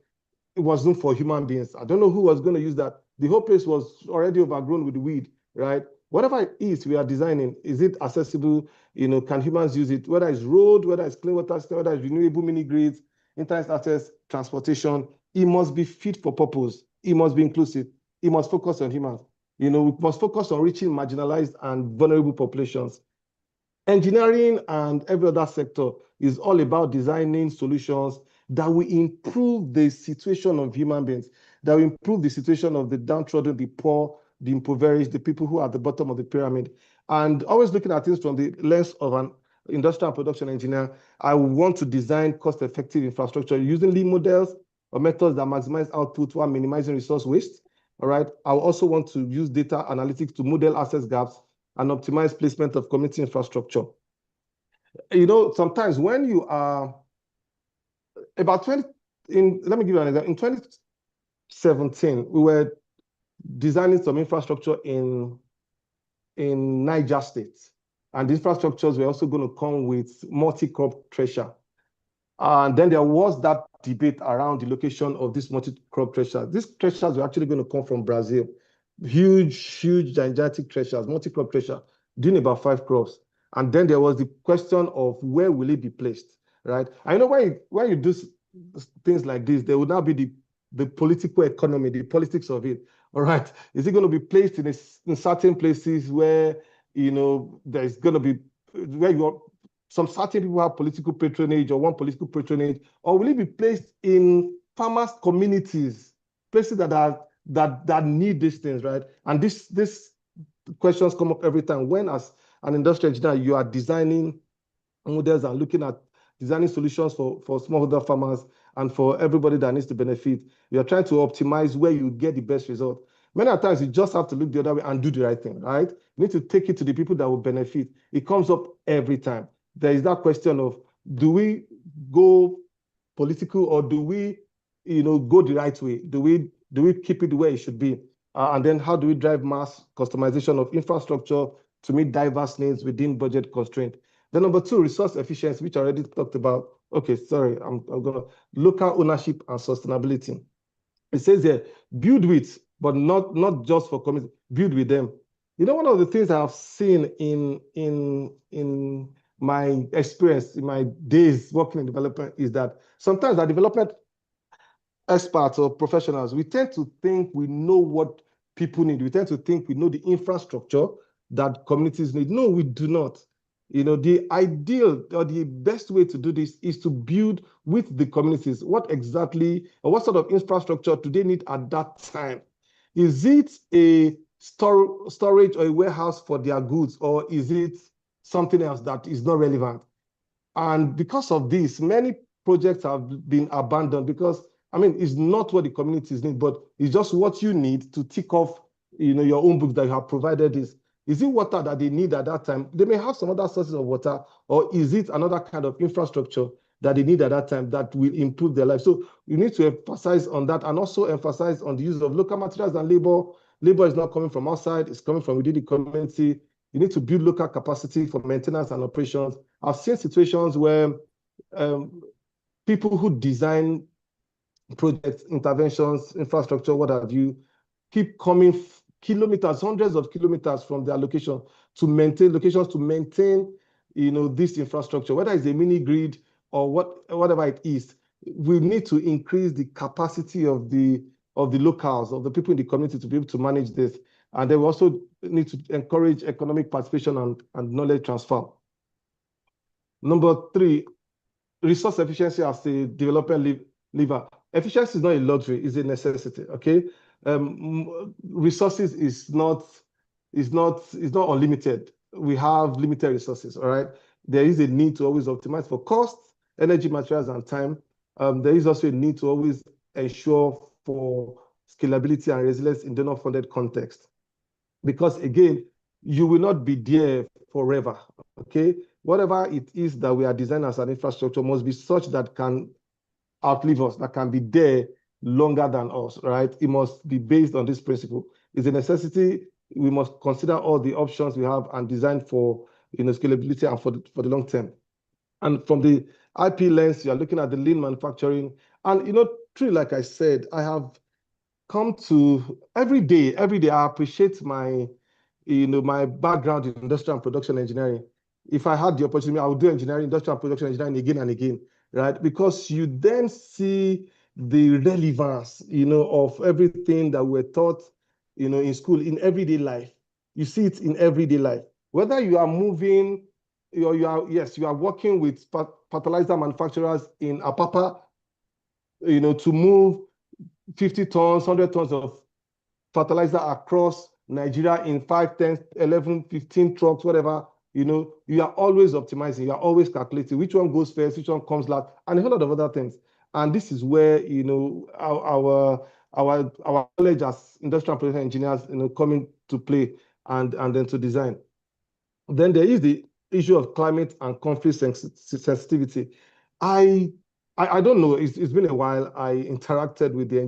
it wasn't for human beings. I don't know who was going to use that. The whole place was already overgrown with weed, right? Whatever it is we are designing, is it accessible? Can humans use it? Whether it's road, whether it's clean water system, whether it's renewable mini grids, internet access, transportation, it must be fit for purpose. It must be inclusive. It must focus on humans. We must focus on reaching marginalized and vulnerable populations. Engineering and every other sector is all about designing solutions that will improve the situation of human beings, that will improve the situation of the downtrodden, the poor, the impoverished, the people who are at the bottom of the pyramid. And always looking at things from the lens of an industrial production engineer, I want to design cost-effective infrastructure using lean models or methods that maximize output while minimizing resource waste. All right. I also want to use data analytics to model access gaps and optimize placement of community infrastructure. Sometimes when you are about 20, let me give you an example. In 2017, we were designing some infrastructure in Niger State. And the infrastructures were also going to come with multi-crop thresher. And then there was that debate around the location of this multi-crop thresher. These threshers were actually going to come from Brazil. Huge, gigantic threshers, multi-crop thresher, doing about 5 crops. And then there was the question of where will it be placed, right? I know when you do things like this, there would now be the political economy, the politics of it. All right, is it going to be placed in certain places where there's going to be some certain people have political patronage or want political patronage, or will it be placed in farmers' communities places that need these things, right? And this questions come up every time when, as an industrial engineer, you are designing models and looking at designing solutions for smallholder farmers and for everybody that needs to benefit. You're trying to optimize where you get the best result. Many times you just have to look the other way and do the right thing, right? You need to take it to the people that will benefit. It comes up every time. There is that question of, do we go political or do we, go the right way? Do we keep it the way it should be? And then how do we drive mass customization of infrastructure to meet diverse needs within budget constraint? Then number two, resource efficiency, which I already talked about. Okay, sorry, I'm gonna local ownership and sustainability. It says here, build with, but not just for community, build with them. One of the things I've seen in my experience, in my days working in development, is that sometimes our development experts or professionals, we tend to think we know what people need. We tend to think we know the infrastructure that communities need. No, we do not. The ideal or the best way to do this is to build with the communities. What exactly, or what sort of infrastructure do they need at that time? Is it a storage or a warehouse for their goods, or is it something else that is not relevant? And because of this, many projects have been abandoned because, it's not what the communities need, but it's just what you need to tick off, your own books that you have provided this. Is it water that they need at that time? They may have some other sources of water, or is it another kind of infrastructure that they need at that time that will improve their life? So you need to emphasize on that, and also emphasize on the use of local materials and labor. Labor is not coming from outside, it's coming from within the community. You need to build local capacity for maintenance and operations. I've seen situations where people who design projects, interventions, infrastructure, what have you, keep coming kilometers, hundreds of kilometers from their location to maintain this infrastructure, whether it's a mini grid or whatever it is. We need to increase the capacity of the locals, of the people in the community, to be able to manage this. And then we also need to encourage economic participation and knowledge transfer. Number three, resource efficiency as a development lever. Efficiency is not a luxury, it's a necessity, okay? Resources is not unlimited. We have limited resources, all right? There is a need to always optimize for cost, energy, materials, and time. There is also a need to always ensure for scalability and resilience in donor-funded context. Because again, you will not be there forever, okay? Whatever it is that we are designing as an infrastructure must be such that can outlive us, that can be there longer than us, right? It must be based on this principle. It's a necessity. We must consider all the options we have and design for scalability and for the long term. And from the IP lens, you're looking at the lean manufacturing. And truly, like I said, I have come to every day, I appreciate my background in industrial and production engineering. If I had the opportunity, I would do industrial and production engineering again and again, right? Because you then see the relevance, of everything that we're taught, in school, in everyday life. You see it in everyday life. Whether you are moving, or you are working with fertilizer manufacturers in Apapa, to move 50 tons, 100 tons of fertilizer across Nigeria in 5, 10, 11, 15 trucks, whatever, you are always optimizing, you are always calculating which one goes first, which one comes last, and a whole lot of other things. And this is where, our knowledge as industrial and production engineers, come into play and then to design. Then there is the issue of climate and conflict sensitivity. I don't know, it's been a while I interacted with the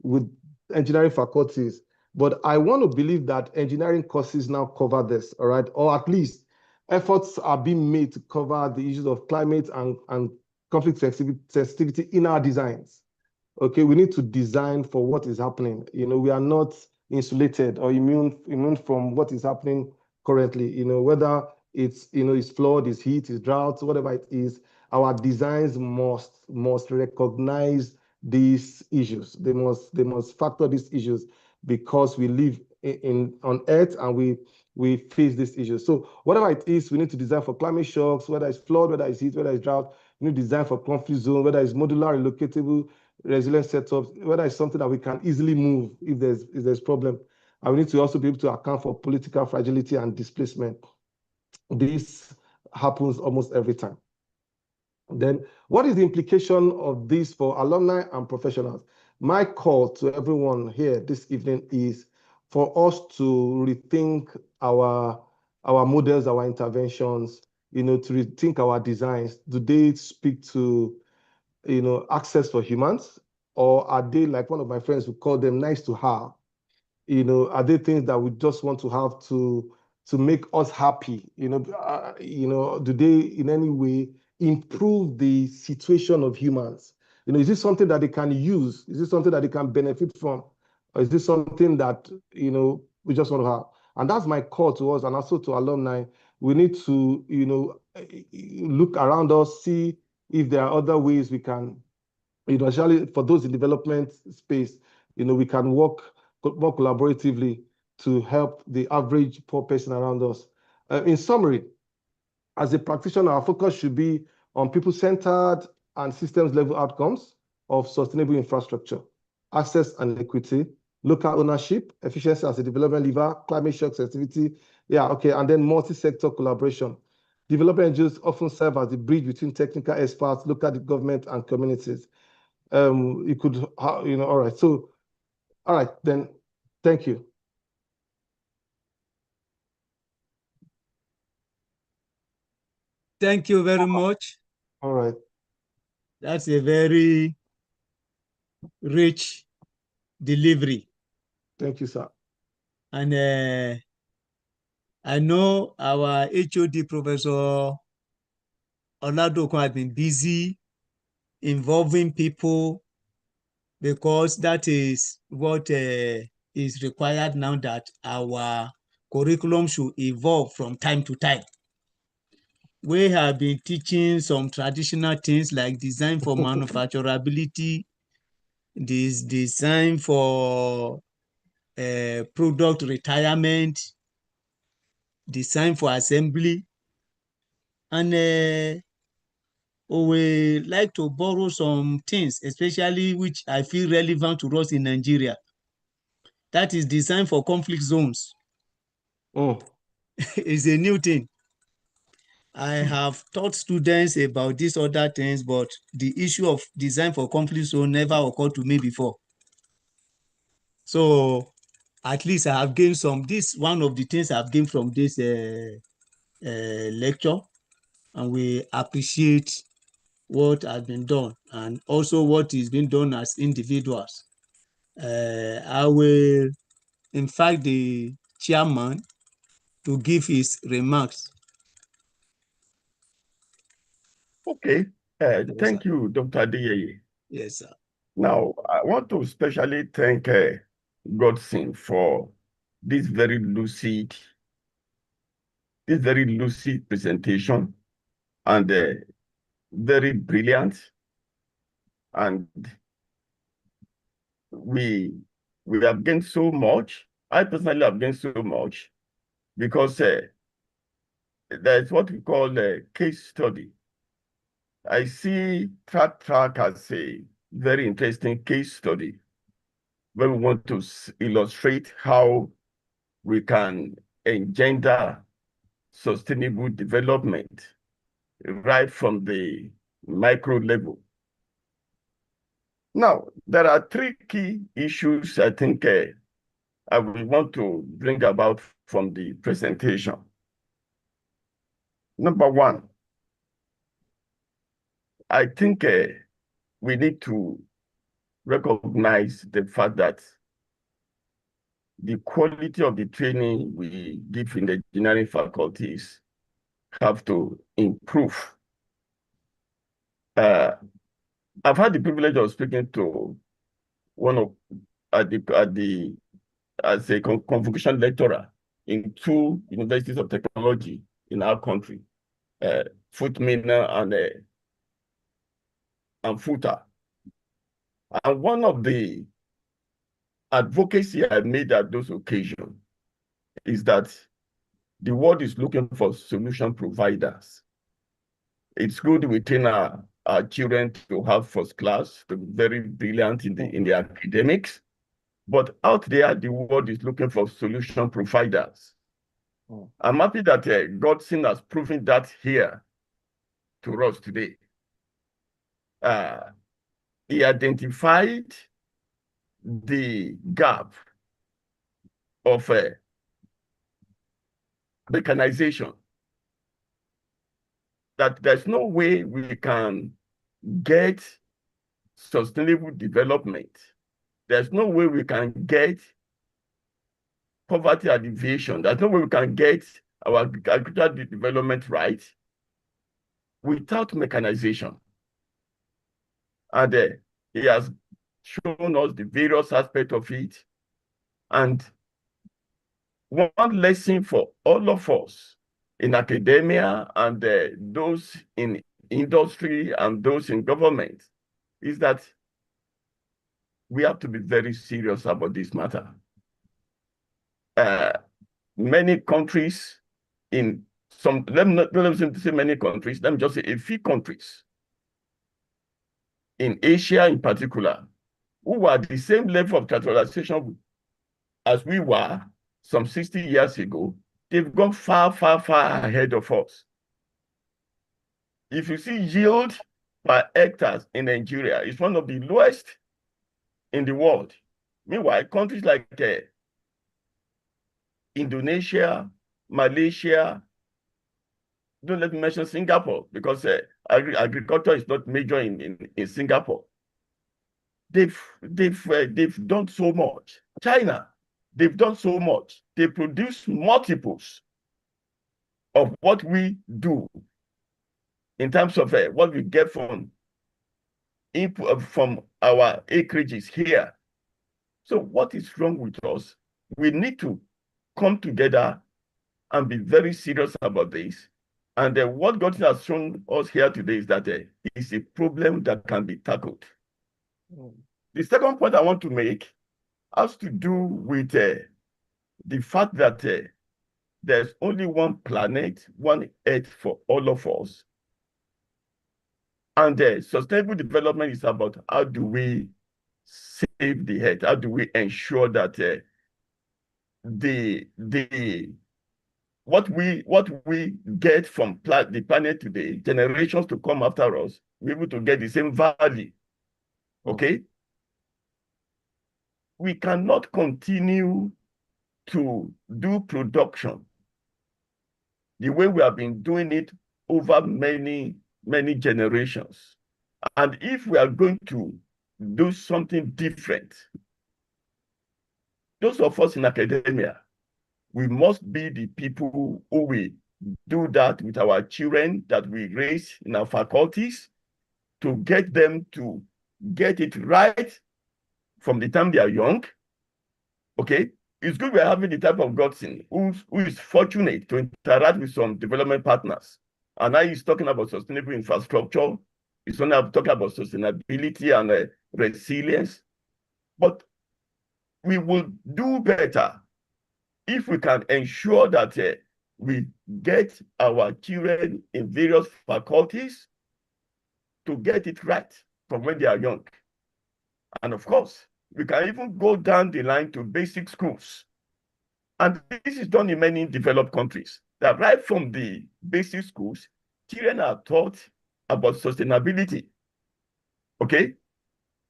with engineering faculties, but I want to believe that engineering courses now cover this, all right? Or at least efforts are being made to cover the issues of climate and conflict sensitivity in our designs. Okay, we need to design for what is happening. We are not insulated or immune from what is happening currently. Whether it's it's flood, it's heat, it's drought, whatever it is, our designs must recognize these issues. They must factor these issues because we live on Earth and we face these issues. So whatever it is, we need to design for climate shocks, whether it's flood, whether it's heat, whether it's drought. We need to design for conflict zone, whether it's modular, relocatable. resilient setups, whether it's something that we can easily move if there's problem. And we need to also be able to account for political fragility and displacement. This happens almost every time. Then, what is the implication of this for alumni and professionals? My call to everyone here this evening is for us to rethink our models, our interventions, to rethink our designs. Do they speak to, access for humans, or are they, like one of my friends would call them, nice to have? Are they things that we just want to have to make us happy? Do they in any way improve the situation of humans? Is this something that they can use? Is this something that they can benefit from? Or is this something that, we just want to have? And that's my call to us and also to alumni. We need to, look around us, see if there are other ways we can, especially for those in development space, we can work more collaboratively to help the average poor person around us. In summary, as a practitioner, our focus should be on people-centered and systems-level outcomes of sustainable infrastructure, access and equity, local ownership, efficiency as a development lever, climate shock sensitivity, and then multi-sector collaboration. Development NGOs often serve as the bridge between technical experts, local government, and communities. You could, all right. So, all right, then, thank you. Thank you very much. All right. That's a very rich delivery. Thank you, sir. And I know our HOD, Professor Oladokun, has been busy involving people, because that is what is required now, that our curriculum should evolve from time to time. We have been teaching some traditional things like design for manufacturability, this design for product retirement, design for assembly, and we like to borrow some things, especially which I feel relevant to us in Nigeria. That is design for conflict zones. It's a new thing. I have taught students about these other things, but the issue of design for conflict zone never occurred to me before. So at least I have gained some. This one of the things I've gained from this lecture, and we appreciate what has been done and also what is being done as individuals. I will invite the chairman to give his remarks. Okay. Thank you, Dr. Adeyeye. Yes, sir. Now, I want to especially thank Godson for this very lucid presentation, and very brilliant. And we have gained so much. I personally have gained so much because there's what we call a case study. I see track as a very interesting case study where we want to illustrate how we can engender sustainable development right from the micro level. Now, there are three key issues I think I will want to bring about from the presentation. Number one, I think we need to recognize the fact that the quality of the training we give in the engineering faculties have to improve. I've had the privilege of speaking to one of as a convocation lecturer in two universities of technology in our country, FUTMINA and FUTA. And one of the advocacy I made at those occasions is that the world is looking for solution providers. It's good within our our children to have first class, to be very brilliant in the academics. But out there, the world is looking for solution providers. I'm happy that Godson has proven that here to us today. He identified the gap of mechanization, that there's no way we can get sustainable development. There's no way we can get poverty alleviation. There's no way we can get our agricultural development right without mechanization. And he has shown us the various aspects of it. And one lesson for all of us in academia and those in industry and those in government is that we have to be very serious about this matter. Many countries in some, let me say many countries, let me just say a few countries in Asia in particular, who were at the same level of industrialization as we were some 60 years ago, they've gone far, far, far ahead of us. If you see yield per hectare in Nigeria, it's one of the lowest in the world. Meanwhile, countries like Indonesia, Malaysia, don't let me mention Singapore, because agriculture is not major in Singapore. They've done so much. China, they've done so much. They produce multiples of what we do in terms of what we get from input from our acreages here. So what is wrong with us? We need to come together and be very serious about this. And what God has shown us here today is that it's a problem that can be tackled. The second point I want to make has to do with the fact that there's only one planet, one Earth for all of us. And sustainable development is about how do we save the Earth? How do we ensure that what we get from the planet today, generations to come after us, we're able to get the same value. Okay? We cannot continue to do production the way we have been doing it over many, many generations. And if we are going to do something different, those of us in academia, we must be the people who will do that with our children that we raise in our faculties to get them to get it right from the time they are young. Okay? It's good we're having the type of Godson who is fortunate to interact with some development partners. And now he's talking about sustainable infrastructure. He's talking about sustainability and resilience. But we will do better if we can ensure that we get our children in various faculties to get it right from when they are young. And of course, we can even go down the line to basic schools. And this is done in many developed countries. That right from the basic schools, children are taught about sustainability. Okay?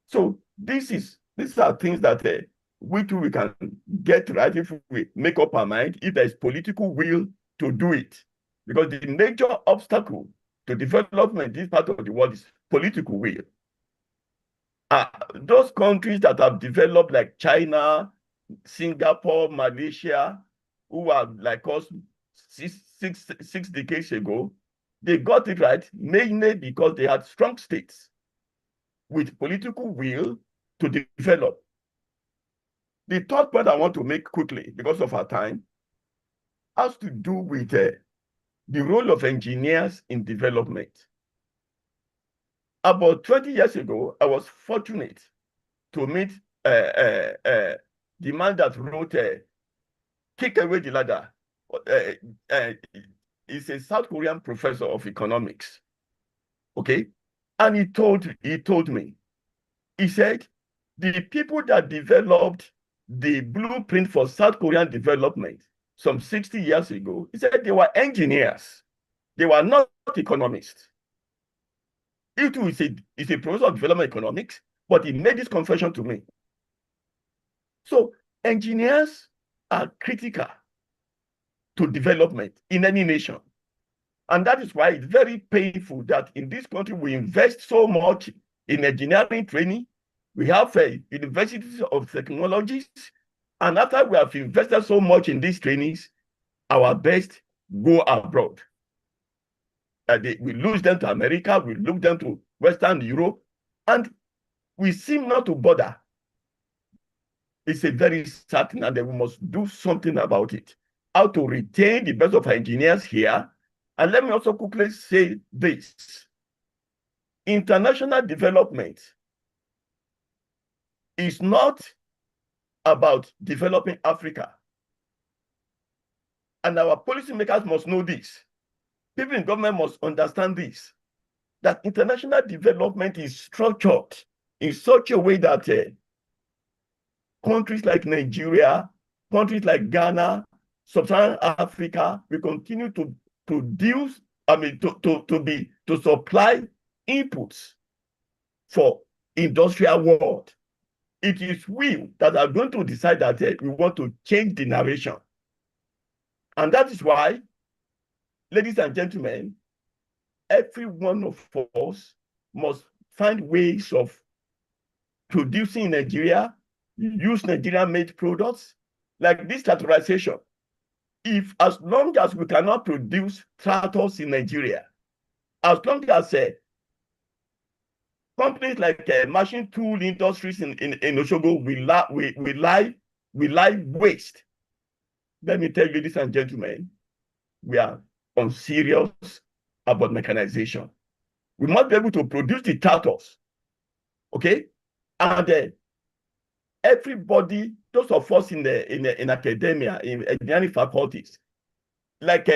So these are things that we can get right if we make up our mind, if there's political will to do it. Because the major obstacle to development in this part of the world is political will. Those countries that have developed like China, Singapore, Malaysia, who were like us six decades ago, they got it right mainly because they had strong states with political will to develop. The third point I want to make quickly, because of our time, has to do with the role of engineers in development. About 20 years ago, I was fortunate to meet the man that wrote Kick Away the Ladder. He's a South Korean professor of economics. Okay? And he told me, he said, the people that developed the blueprint for South Korean development some 60 years ago, he said they were engineers. They were not economists. He too is a professor of development economics, but he made this confession to me. So engineers are critical to development in any nation. And that is why it's very painful that in this country we invest so much in engineering training. We have universities of technologies. And after we have invested so much in these trainings, our best go abroad. We lose them to America, we lose them to Western Europe, and we seem not to bother. It's a very sad thing, and we must do something about it. How to retain the best of our engineers here. And let me also quickly say this. International development is not about developing Africa. And our policymakers must know this. People in government must understand this, that international development is structured in such a way that countries like Nigeria, countries like Ghana, Sub-Saharan Africa will continue to produce, to supply inputs for industrial world. It is we that are going to decide that we want to change the narration. And that is why, ladies and gentlemen, every one of us must find ways of producing in Nigeria, use Nigerian-made products, like this tractorization. If as long as we cannot produce tractors in Nigeria, as long as companies like machine tool industries in Oshogo will lie waste, let me tell you, ladies and gentlemen, we are unserious about mechanization. We must be able to produce the tractors, okay? And everybody, those of us in academia, in engineering faculties, like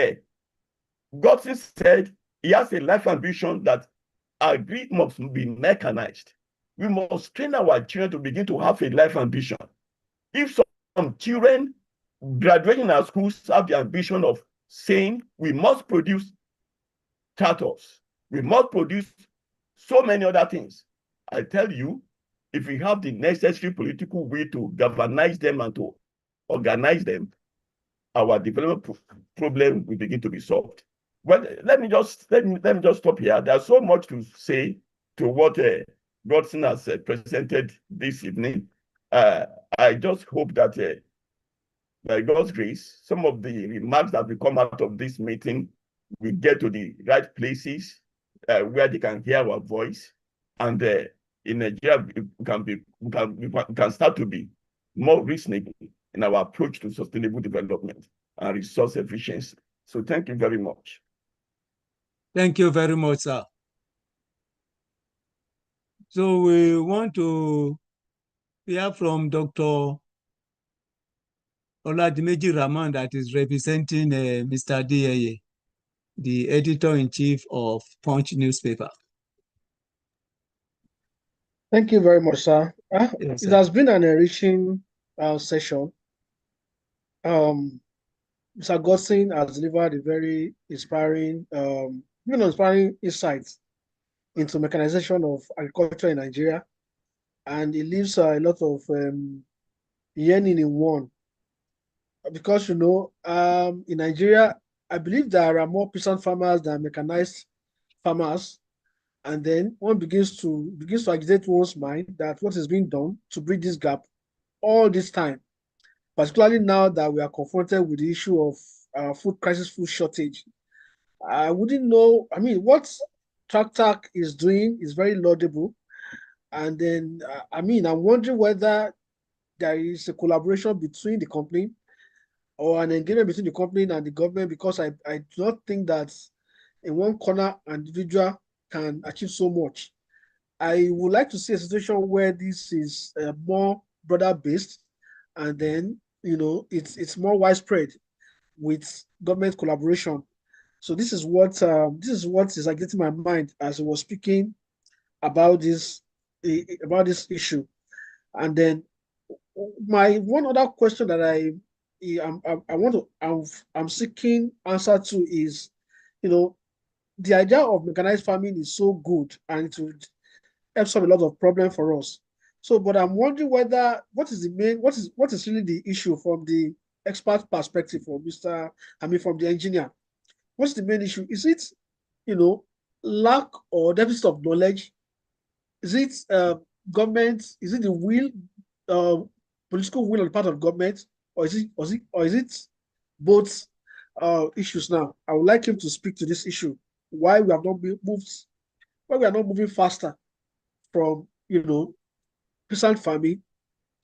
Godson said, he has a life ambition that agri must be mechanized. We must train our children to begin to have a life ambition. If some children graduating our schools have the ambition of saying we must produce tractors, we must produce so many other things, I tell you, if we have the necessary political will to galvanize them and to organize them, our development problem will begin to be solved. Well, let me just stop here. There's so much to say to what Godson has presented this evening. I just hope that by God's grace, some of the remarks that will come out of this meeting will get to the right places where they can hear our voice, and in Nigeria we can start to be more reasonable in our approach to sustainable development and resource efficiency. So thank you very much. Thank you very much, sir. So we want to hear from Dr. Oladimeji Rahman, that is representing Mr. Adeyeye, the editor-in-chief of Punch newspaper. Thank you very much, sir. Yes, It sir. has been an enriching session. Mr. Godson has delivered a very inspiring, inspiring insights into mechanization of agriculture in Nigeria, and it leaves a lot of yearning in one. Because in Nigeria, I believe there are more peasant farmers than mechanized farmers, and then one begins to agitate one's mind that what is being done to bridge this gap all this time, particularly now that we are confronted with the issue of food crisis, food shortage. I wouldn't know. I mean, what TrackTac is doing is very laudable. And then, I'm wondering whether there is a collaboration between the company or an engagement between the company and the government, because I do not think that in one corner an individual can achieve so much. I would like to see a situation where this is more broader based, and then it's more widespread with government collaboration. So this is what is getting my mind as I was speaking, about this issue. And then my one other question that I'm seeking answer to is, the idea of mechanized farming is so good and it would help solve a lot of problem for us. So, but I'm wondering what is really the issue from the expert perspective from from the engineer. What's the main issue? Is it, lack or deficit of knowledge? Is it government? Is it the will, uh, political will on the part of government, or is it both issues now? I would like him to speak to this issue. Why we have not moved? Why we are not moving faster from peasant farming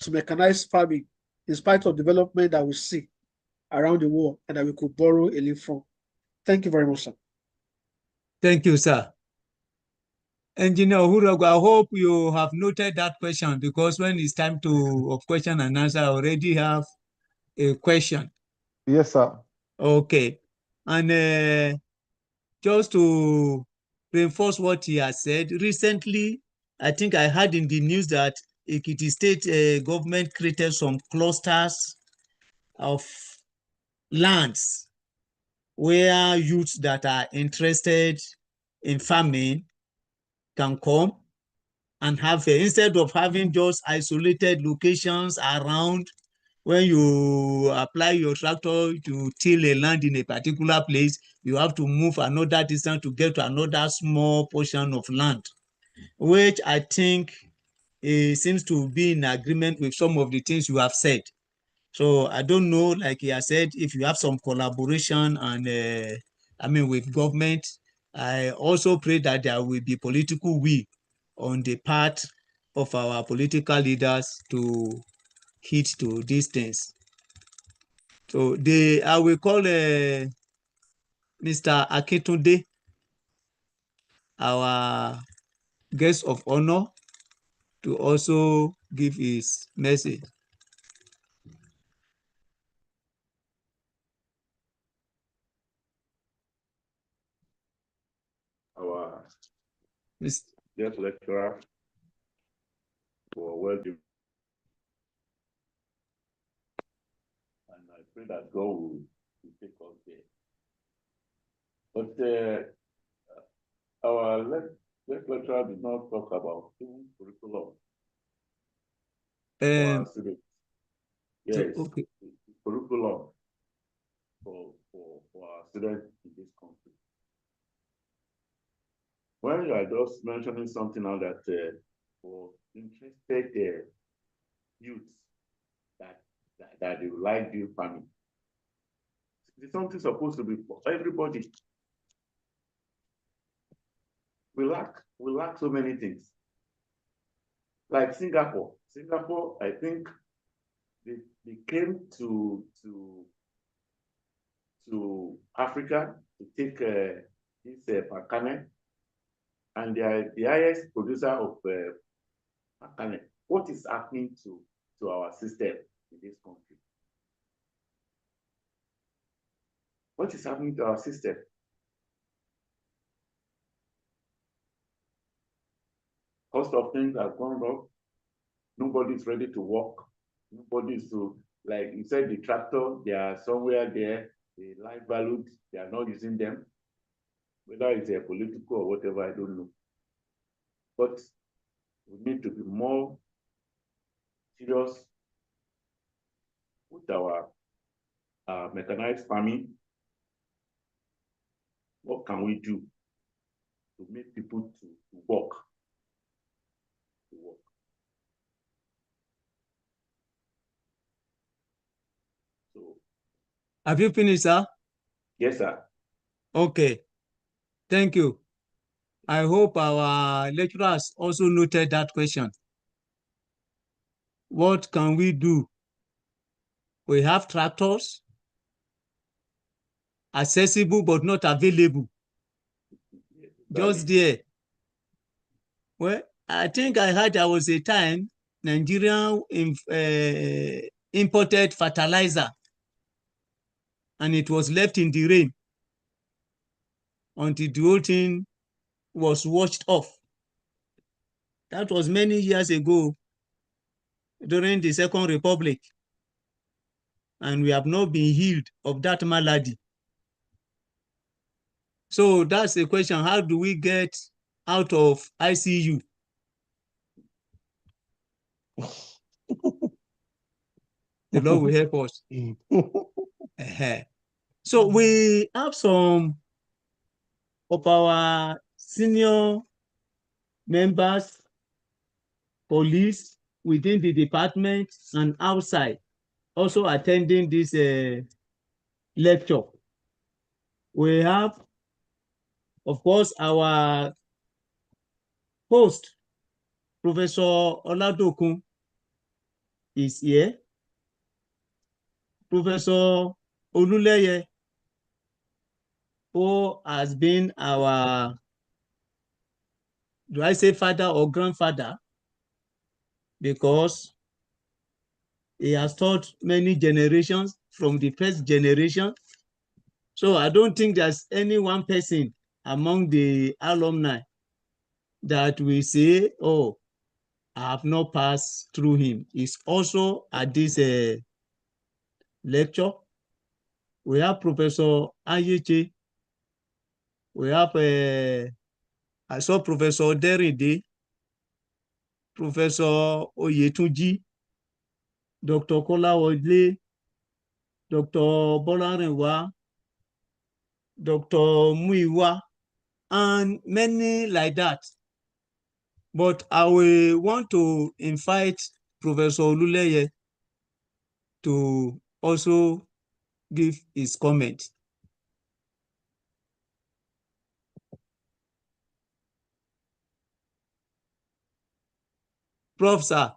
to mechanized farming, in spite of development that we see around the world and that we could borrow a little from. Thank you very much, sir. Thank you, sir. Engineer Hurogo, I hope you have noted that question, because when it's time of question and answer, I already have a question. Yes, sir. Okay. And just to reinforce what he has said, recently, I think I heard in the news that Ekiti State government created some clusters of lands where youths that are interested in farming can come and have, instead of having just isolated locations around. When you apply your tractor to till a land in a particular place, you have to move another distance to get to another small portion of land, which I think seems to be in agreement with some of the things you have said. So I don't know, like he has said, if you have some collaboration and with government. I also pray that there will be political will on the part of our political leaders to hit to these things. So I will call Mr. Akintunde, our guest of honor, to also give his message. Our Mr. guest lecturer for well-given, and I pray that God will take us there. But our lecturer did not talk about curriculum for our students. Yes, so, okay. curriculum for our students in this country. When you are just mentioning something now that for interested youths that they would like doing farming, it's something supposed to be for everybody. We lack so many things. Like Singapore. Singapore, I think they came to Africa to take this pakane, and they are the highest producer of pakane. What is happening to our system in this country? What is happening to our system? Cost of things have gone up. Nobody's ready to work. Nobody's like you said, the tractor, they are somewhere there, the life valued, they are not using them. Whether it's a political or whatever, I don't know. But we need to be more serious with our mechanized farming. What can we do to make people to work? So, have you finished, sir? yes, sir. Okay. Thank you. I hope our lecturers also noted that question. What can we do? We have tractors, accessible but not available. Just there. Well, I think I heard there was a time Nigeria imported fertilizer and it was left in the rain until the whole thing was washed off. That was many years ago during the Second Republic. And we have not been healed of that malady. So that's the question. How do we get out of ICU? The Lord will help us. So we have some of our senior members, police within the department and outside, also attending this lecture. We have, of course, our host, Professor Oladokun, is here. Professor Oluleye, who has been our, do I say father or grandfather? Because he has taught many generations from the first generation. So I don't think there's any one person among the alumni that we say, oh, I have not passed through him. He's also at this lecture. We have Professor Ayeche. We have, I saw Professor Deride, Professor Oyetunji, Dr. Kolawole, Dr. Bolarinwa, Dr. Muiwa, and many like that. But I will want to invite Professor Oluleye to also give his comment. Prof, sir.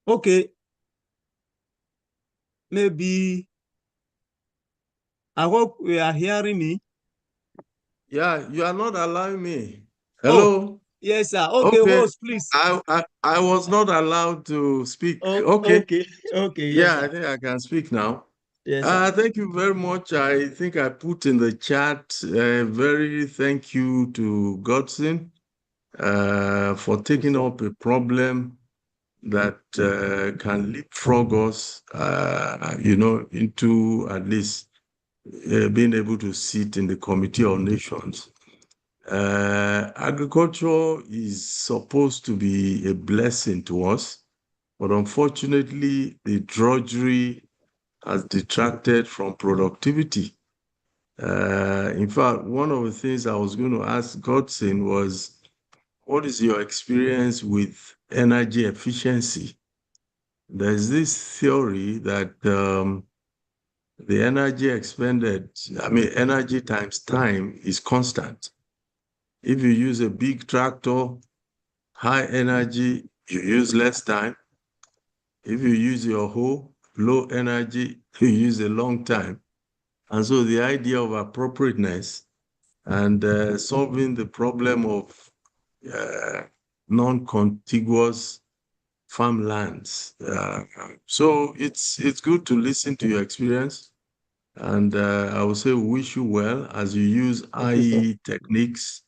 Okay. Maybe, I hope we are hearing me. Yeah, you are not allowing me. Hello? Oh, yes, sir. Okay, host, please. I was not allowed to speak. Oh, okay. Okay. Yes, Yeah, sir. I think I can speak now. Yes, sir. Thank you very much. I think I put in the chat very thank you to Godson for taking up a problem that can leapfrog us, into at least being able to sit in the Committee of Nations. Agriculture is supposed to be a blessing to us, but unfortunately, the drudgery has detracted from productivity. In fact, one of the things I was going to ask Godson was, what is your experience with energy efficiency? There's this theory that the energy expended, energy times time is constant. If you use a big tractor, high energy, you use less time. If you use your hoe, low energy, you use a long time. And so the idea of appropriateness and solving the problem of non-contiguous farmlands. So it's good to listen to your experience. And I would say wish you well as you use IE techniques,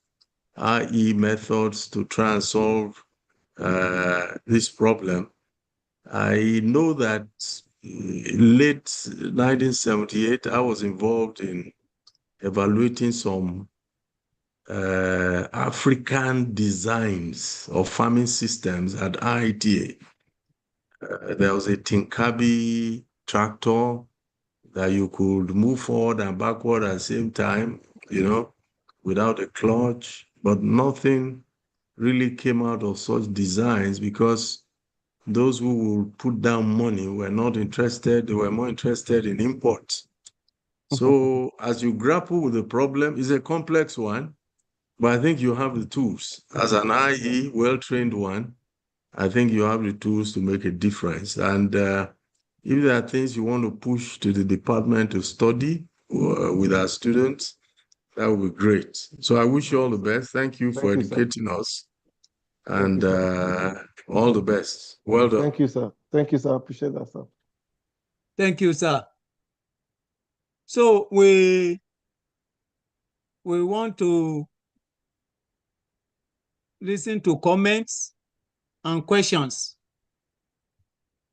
IE methods to try and solve this problem. I know that late 1978, I was involved in evaluating some African designs of farming systems at IITA. There was a Tinkabi tractor that you could move forward and backward at the same time, without a clutch, but nothing really came out of such designs because those who would put down money were not interested. They were more interested in imports. So as you grapple with the problem, it's a complex one, but I think you have the tools. As an IE, well-trained one, I think you have the tools to make a difference. And if there are things you want to push to the department to study with our students, that would be great. So I wish you all the best. Thank you for educating us. And all the best. Well done. Thank you, sir. Thank you, sir. I appreciate that, sir. Thank you, sir. So we want to listen to comments and questions.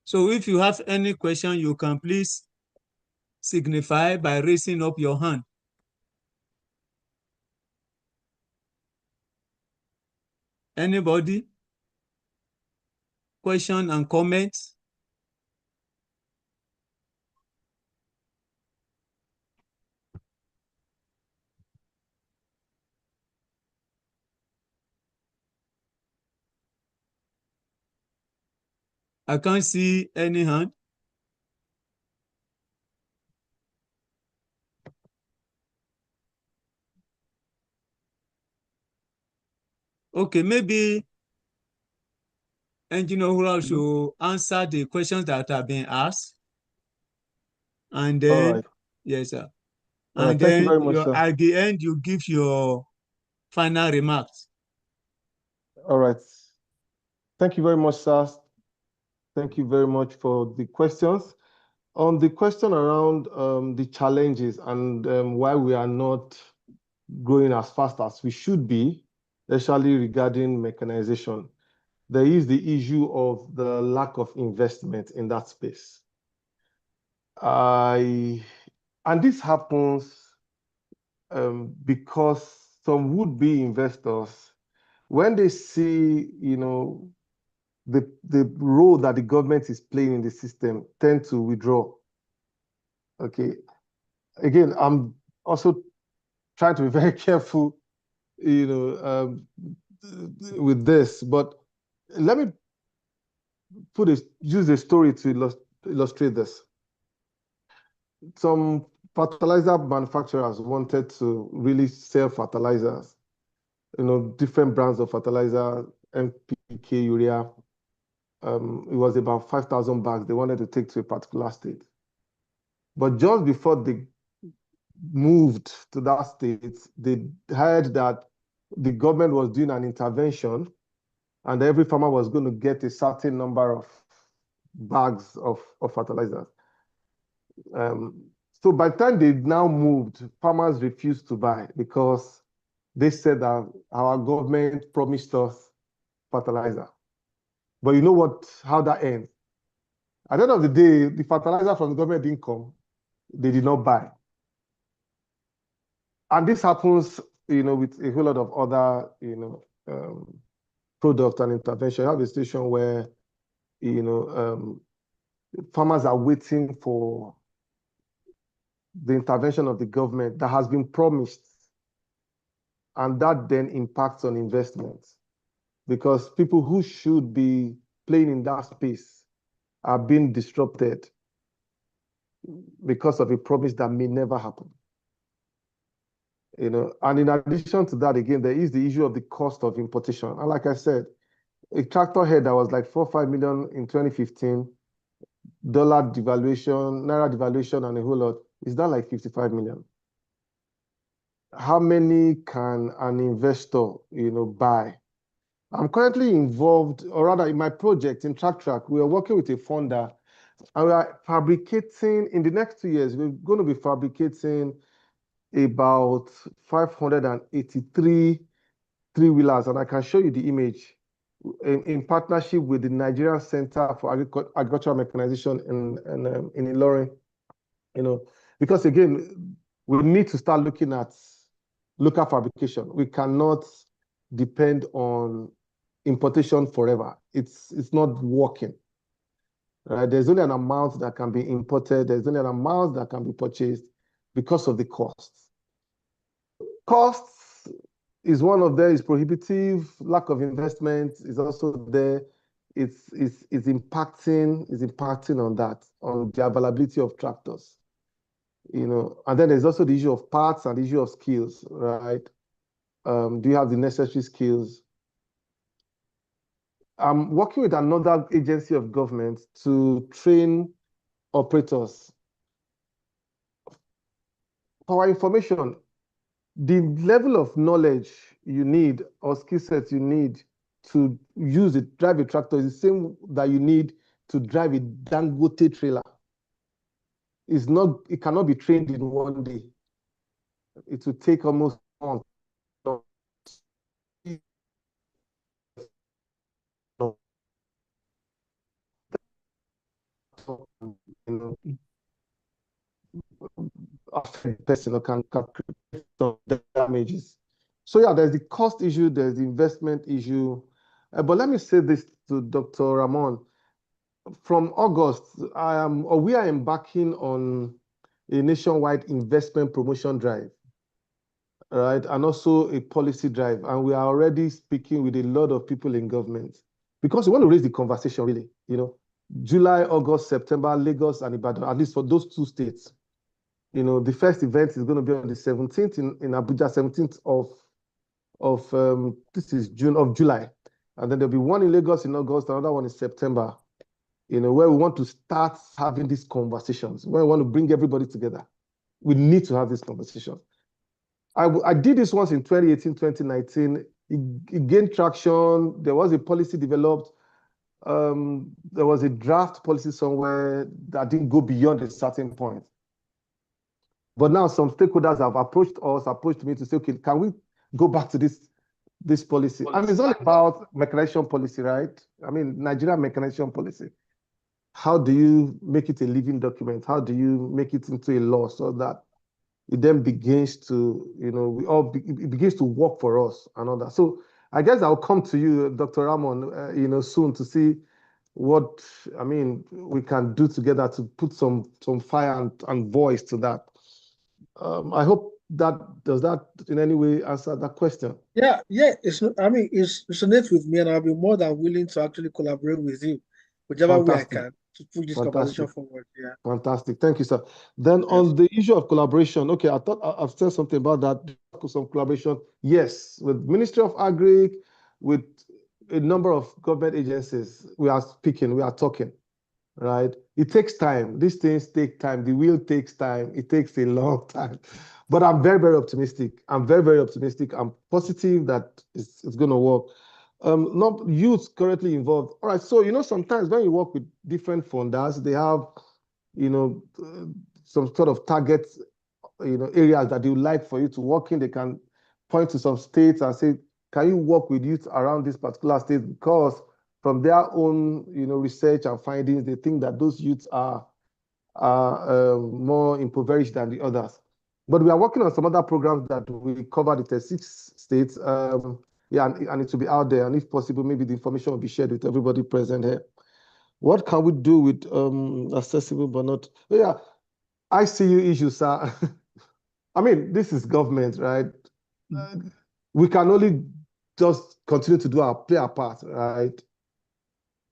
So if you have any question, you can please signify by raising up your hand. Anybody? Question and comments? I can't see any hand. Okay, maybe Engineer Hura should answer the questions that have been asked. And then, All right. yes, sir. All right. And Thank you then very much, sir. at the end, you give your final remarks. All right. Thank you very much, sir. Thank you very much for the questions. On the question around the challenges and why we are not growing as fast as we should be, especially regarding mechanization, there is the issue of the lack of investment in that space. And this happens because some would-be investors, when they see, the role that the government is playing in the system, tend to withdraw. Okay. Again, I'm also trying to be very careful, with this, but let me use a story to illustrate this. Some fertilizer manufacturers wanted to really sell fertilizers, different brands of fertilizer, NPK, urea. It was about 5,000 bags they wanted to take to a particular state. But just before they moved to that state, they heard that the government was doing an intervention and every farmer was going to get a certain number of bags of fertilizers. So by the time they now moved, farmers refused to buy because they said that our government promised us fertilizer. But you know how that ends? At the end of the day, the fertilizer from the government didn't come. They did not buy. And this happens, with a whole lot of other, product and intervention. You have a situation where, farmers are waiting for the intervention of the government that has been promised. And that then impacts on investment because people who should be playing in that space are being disrupted because of a promise that may never happen. And in addition to that, again, there is the issue of the cost of importation. And like I said, a tractor head that was like 4-5 million in 2015, dollar devaluation, naira devaluation, and a whole lot, is that like 55 million? How many can an investor, buy? I'm currently involved, or rather in my project in TrackTrack, we are working with a funder and we are fabricating, in the next 2 years, we're going to be fabricating about 583 three-wheelers, and I can show you the image in partnership with the Nigerian Center for Agricultural Mechanization in Ilorin, because again, we need to start looking at local fabrication. We cannot depend on importation forever. It's not working. There's only an amount that can be imported. There's only an amount that can be purchased because of the costs. Costs is one of them, is prohibitive. Lack of investment is also there. It's impacting on that, on the availability of tractors. And then there's also the issue of parts and the issue of skills, right? Do you have the necessary skills? I'm working with another agency of government to train operators. For our information, the level of knowledge you need or skill set you need to drive a tractor is the same that you need to drive a Dangote trailer. it cannot be trained in one day. It will take almost a month. You know, after the person can create some damages. So yeah, there's the cost issue, there's the investment issue. But let me say this to Dr. Ramon. From August, we are embarking on a nationwide investment promotion drive, right? And also a policy drive. And we are already speaking with a lot of people in government because we want to raise the conversation, really. You know, July, August, September, Lagos and Ibadan, at least for those two states. You know, the first event is going to be on the 17th in Abuja, 17th of this is July. And then there'll be one in Lagos in August, another one in September, you know, where we want to start having these conversations, where we want to bring everybody together. We need to have this conversation. I did this once in 2018, 2019. It gained traction. There was a policy developed. There was a draft policy somewhere that didn't go beyond a certain point. But now some stakeholders have approached me to say, okay, can we go back to this policy? And it's all about mechanization policy, right? I mean, Nigerian mechanization policy. How do you make it a living document? How do you make it into a law so that it then begins to, you know, it begins to work for us and all that. So I guess I'll come to you, Dr. Ramon, you know, soon to see what, I mean, we can do together to put some fire and voice to that. I hope does that in any way answer that question? Yeah, it's resonates with me, and I'll be more than willing to actually collaborate with you, whichever way I can to push this conversation forward. Yeah. Fantastic. Thank you, sir. Then on the issue of collaboration, okay, I thought I've said something about that. Some collaboration, yes, with Ministry of Agri, with a number of government agencies. We are speaking, we are talking, right? It takes time. These things take time. The wheel takes time. It takes a long time. But I'm very, very optimistic. I'm very, very optimistic. I'm positive that it's going to work. Not youth currently involved. All right. So, you know, sometimes when you work with different funders, they have, you know, some sort of target, you know, areas that they would like for you to work in. They can point to some states and say, can you work with youth around this particular state? Because from their own, you know, research and findings, they think that those youths are more impoverished than the others. But we are working on some other programs that we covered in 36 states. Yeah, and it will be out there. And if possible, maybe the information will be shared with everybody present here. What can we do with accessible but not? Yeah, ICU issues, sir. I mean, this is government, right? We can only just continue to play our part, right?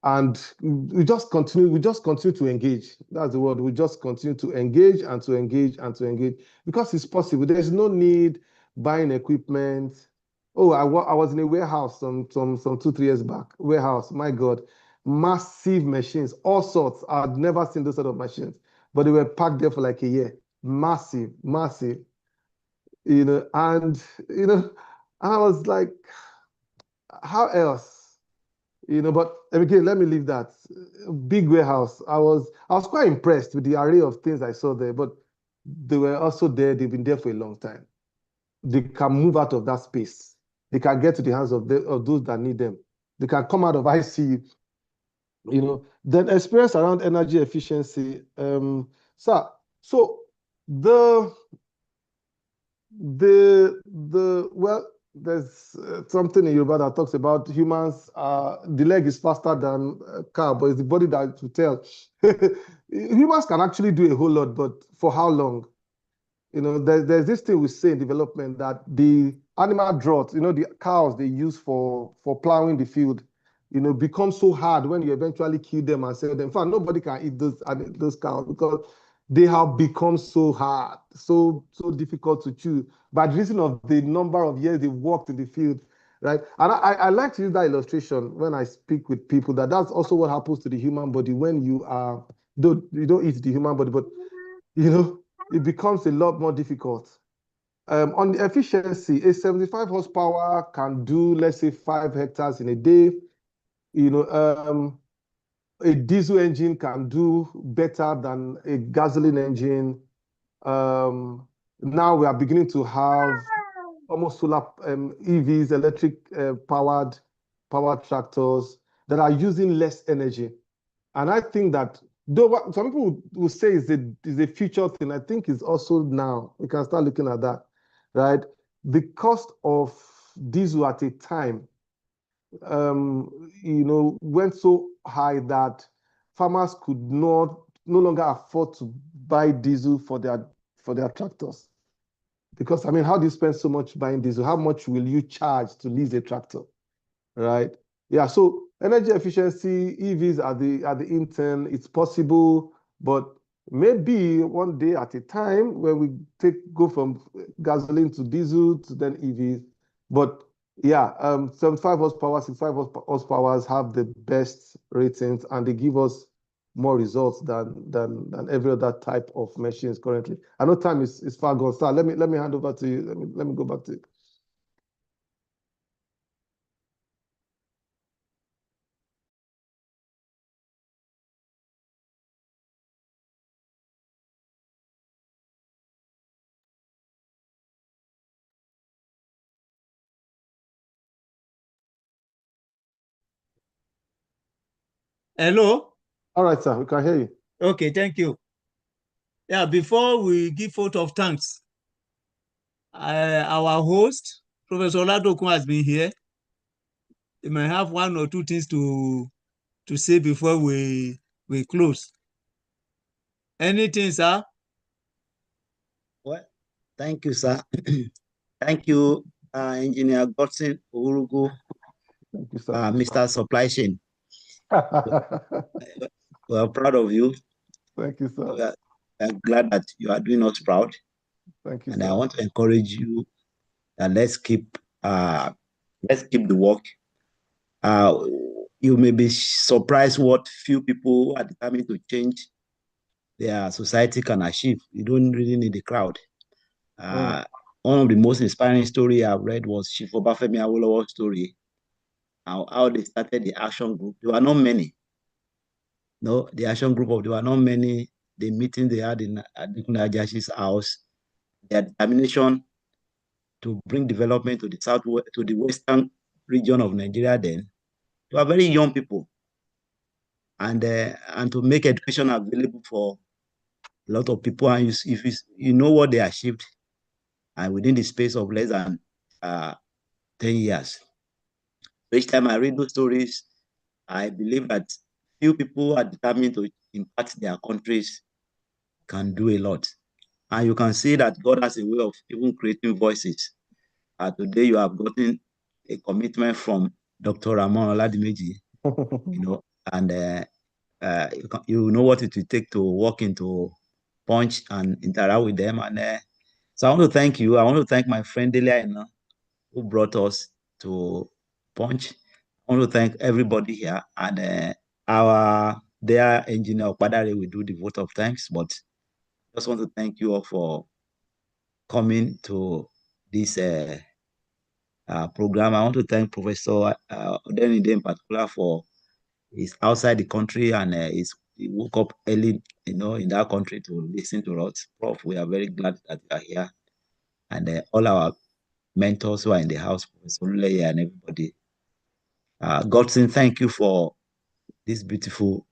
And we just continue to engage. That's the word. We just continue to engage and to engage and to engage because it's possible. There's no need buying equipment. Oh, I was in a warehouse some 2-3 years back. Warehouse, my God, massive machines, all sorts. I'd never seen those sort of machines, but they were packed there for like a year. Massive, massive. You know, and you know, I was like, how else? You know, but again, let me leave that. Big warehouse. I was quite impressed with the array of things I saw there, but they were also there. They've been there for a long time. They can move out of that space. They can get to the hands of those that need them. They can come out of ICU. You know, then experience around energy efficiency. Sir, so well, there's something in Yoruba that talks about humans, the leg is faster than a car, but it's the body that will tell. Humans can actually do a whole lot, but for how long? You know, there's this thing we say in development that the animal drought, you know, the cows they use for plowing the field, you know, become so hard when you eventually kill them and sell them. In fact, nobody can eat those cows because they have become so hard, so difficult to chew by the reason of the number of years they worked in the field, right? And I like to use that illustration when I speak with people that that's also what happens to the human body when you don't eat the human body, but you know, it becomes a lot more difficult. On the efficiency, a 75 horsepower can do, let's say, 5 hectares in a day. You know, a diesel engine can do better than a gasoline engine. Now we are beginning to have almost solar EVs, electric powered tractors that are using less energy. And I think that though some people will say is a future thing, I think it's also now. We can start looking at that, right? The cost of diesel at a time, went so high that farmers could no longer afford to buy diesel for their tractors. Because I mean, how do you spend so much buying diesel? How much will you charge to lease a tractor, right? Yeah, so energy efficiency, EVs are the intern. It's possible, but maybe one day at a time when we go from gasoline to diesel to then EVs. But yeah, 75 horsepower, 65 horsepower have the best ratings, and they give us more results than every other type of machines currently. I know time is far gone. Sir, let me hand over to you. Let me go back to you. Hello? All right, sir, we can hear you. Okay, thank you. Yeah, before we give vote of thanks, our host, Professor Oladokun, has been here. He might have one or two things to say before we close. Anything, sir? Well, thank you, sir. Thank you, Engineer Godson Urugu, Thank you, sir. Mr. Supply Chain. We are proud of you. Thank you, sir. We are glad that you are doing us proud. Thank you, and sir. I want to encourage you that let's keep the work. You may be surprised what few people are determined to change their society can achieve. You don't really need a crowd. One of the most inspiring story I've read was Chief Obafemi Awolowo's story, how they started the action group. There were not many. No, the action group there were not many. The meeting they had in Adekunle Ajashi's house, their determination to bring development to the western region of Nigeria then. They were very young people. And to make education available for a lot of people. And if you know what they achieved, and within the space of less than 10 years. Each time I read those stories, I believe that few people are determined to impact their countries can do a lot. And you can see that God has a way of even creating voices. Today you have gotten a commitment from Dr. Ramon Oladimeji, and you know what it will take to walk into Punch and interact with them. And so I want to thank you. I want to thank my friend Delia, who brought us to Punch. I want to thank everybody here, and our dear engineer Okpadare will do the vote of thanks, but I just want to thank you all for coming to this program. I want to thank Professor Odenide in particular for his outside the country, and he woke up early, in that country to listen to us. Prof, we are very glad that you are here, and all our mentors who are in the house, Professor Luleye and everybody. Godson, thank you for this beautiful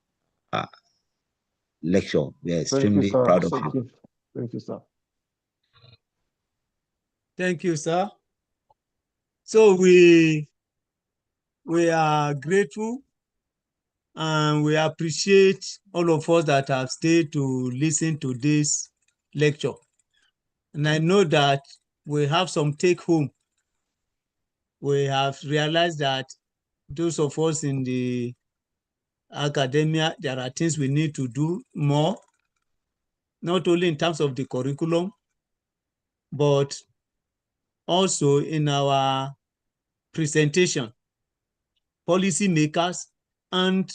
lecture. We are extremely proud of you. Thank you, sir. Thank you, sir. So we are grateful, and we appreciate all of us that have stayed to listen to this lecture. And I know that we have some take home. We have realized that those of us in the academia, there are things we need to do more, not only in terms of the curriculum, but also in our presentation. Policymakers and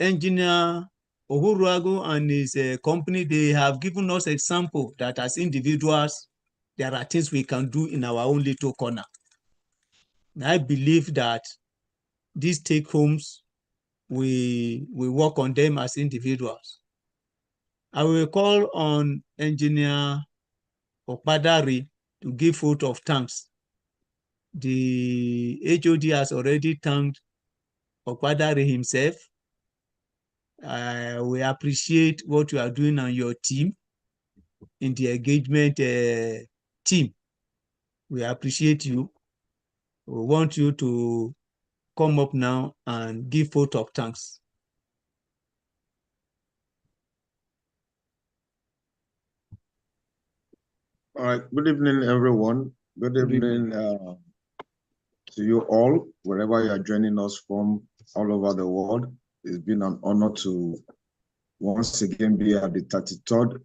engineer Ohuruagu and his company, they have given us example that as individuals, there are things we can do in our own little corner. And I believe that these take-homes we work on them as individuals. I will call on Engineer Okpadari to give vote of thanks. The HOD has already thanked Okpadari himself. We appreciate what you are doing on your team in the engagement team. We appreciate you. We want you to come up now and give vote of thanks. All right. Good evening, everyone. Good evening to you all, wherever you are joining us from all over the world. It's been an honor to once again be at the 33rd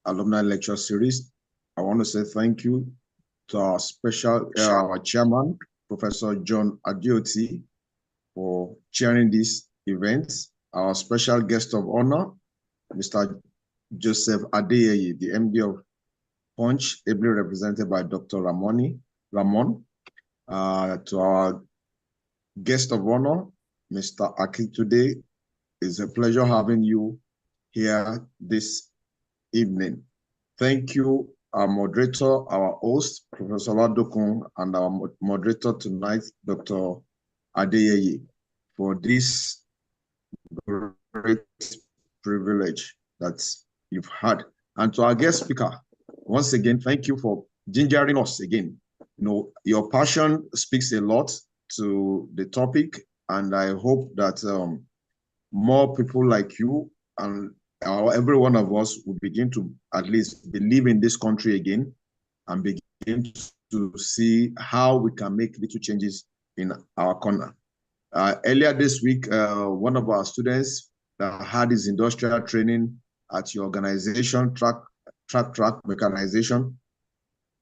Alumni Lecture Series. I want to say thank you to our our chairman, Professor John Adioti, for chairing this event. Our special guest of honor, Mr. Joseph Adeyeye, the MD of Punch, ably represented by Dr. Ramon. To our guest of honor, Mr. Akitude, it's a pleasure having you here this evening. Thank you, our moderator, our host, Professor Ladokun, and our moderator tonight, Dr. Adeyeye, for this great privilege that you've had. And to our guest speaker, once again, thank you for gingering us again. You know, your passion speaks a lot to the topic, and I hope that more people like you and every one of us will begin to at least believe in this country again and begin to see how we can make little changes in our corner. Earlier this week, one of our students that had his industrial training at your organization, Track Mechanization,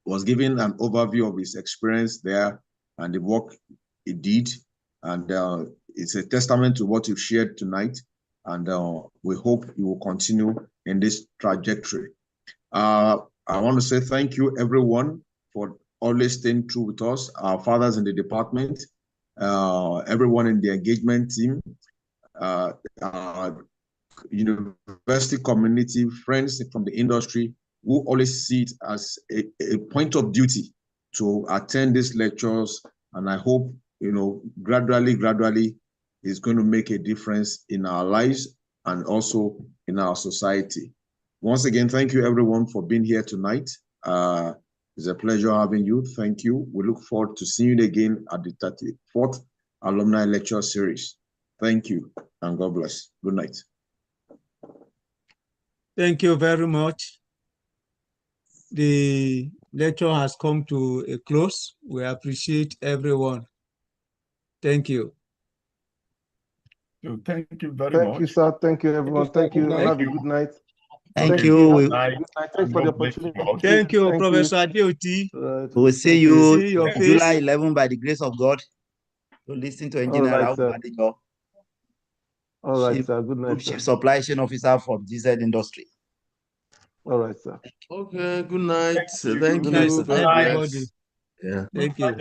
was giving an overview of his experience there and the work he did. And it's a testament to what you've shared tonight. And we hope you will continue in this trajectory. I want to say thank you, everyone, for always staying true with us, our fathers in the department, everyone in the engagement team, university community, friends from the industry, who always see it as a point of duty to attend these lectures. And I hope, gradually is going to make a difference in our lives and also in our society. Once again, thank you everyone for being here tonight. It's a pleasure having you. Thank you. We look forward to seeing you again at the 34th Alumni Lecture Series. Thank you and God bless. Good night. Thank you very much. The lecture has come to a close. We appreciate everyone. Thank you. So thank you very much. Thank you, sir. Thank you, everyone. Thank you. Have a good night. Thank you. Good night. Thanks for the opportunity. Thank you, Professor Adioti. We'll see you you see your July face. 11 by the grace of God. To listen to Engineer All right, Raul sir. Badijo, All right, sir. Good night, sir. Chief Supply Chain Officer from GZ Industry. All right, sir. Okay, good night. Thank Good night, you. everybody. Yeah. Thank you.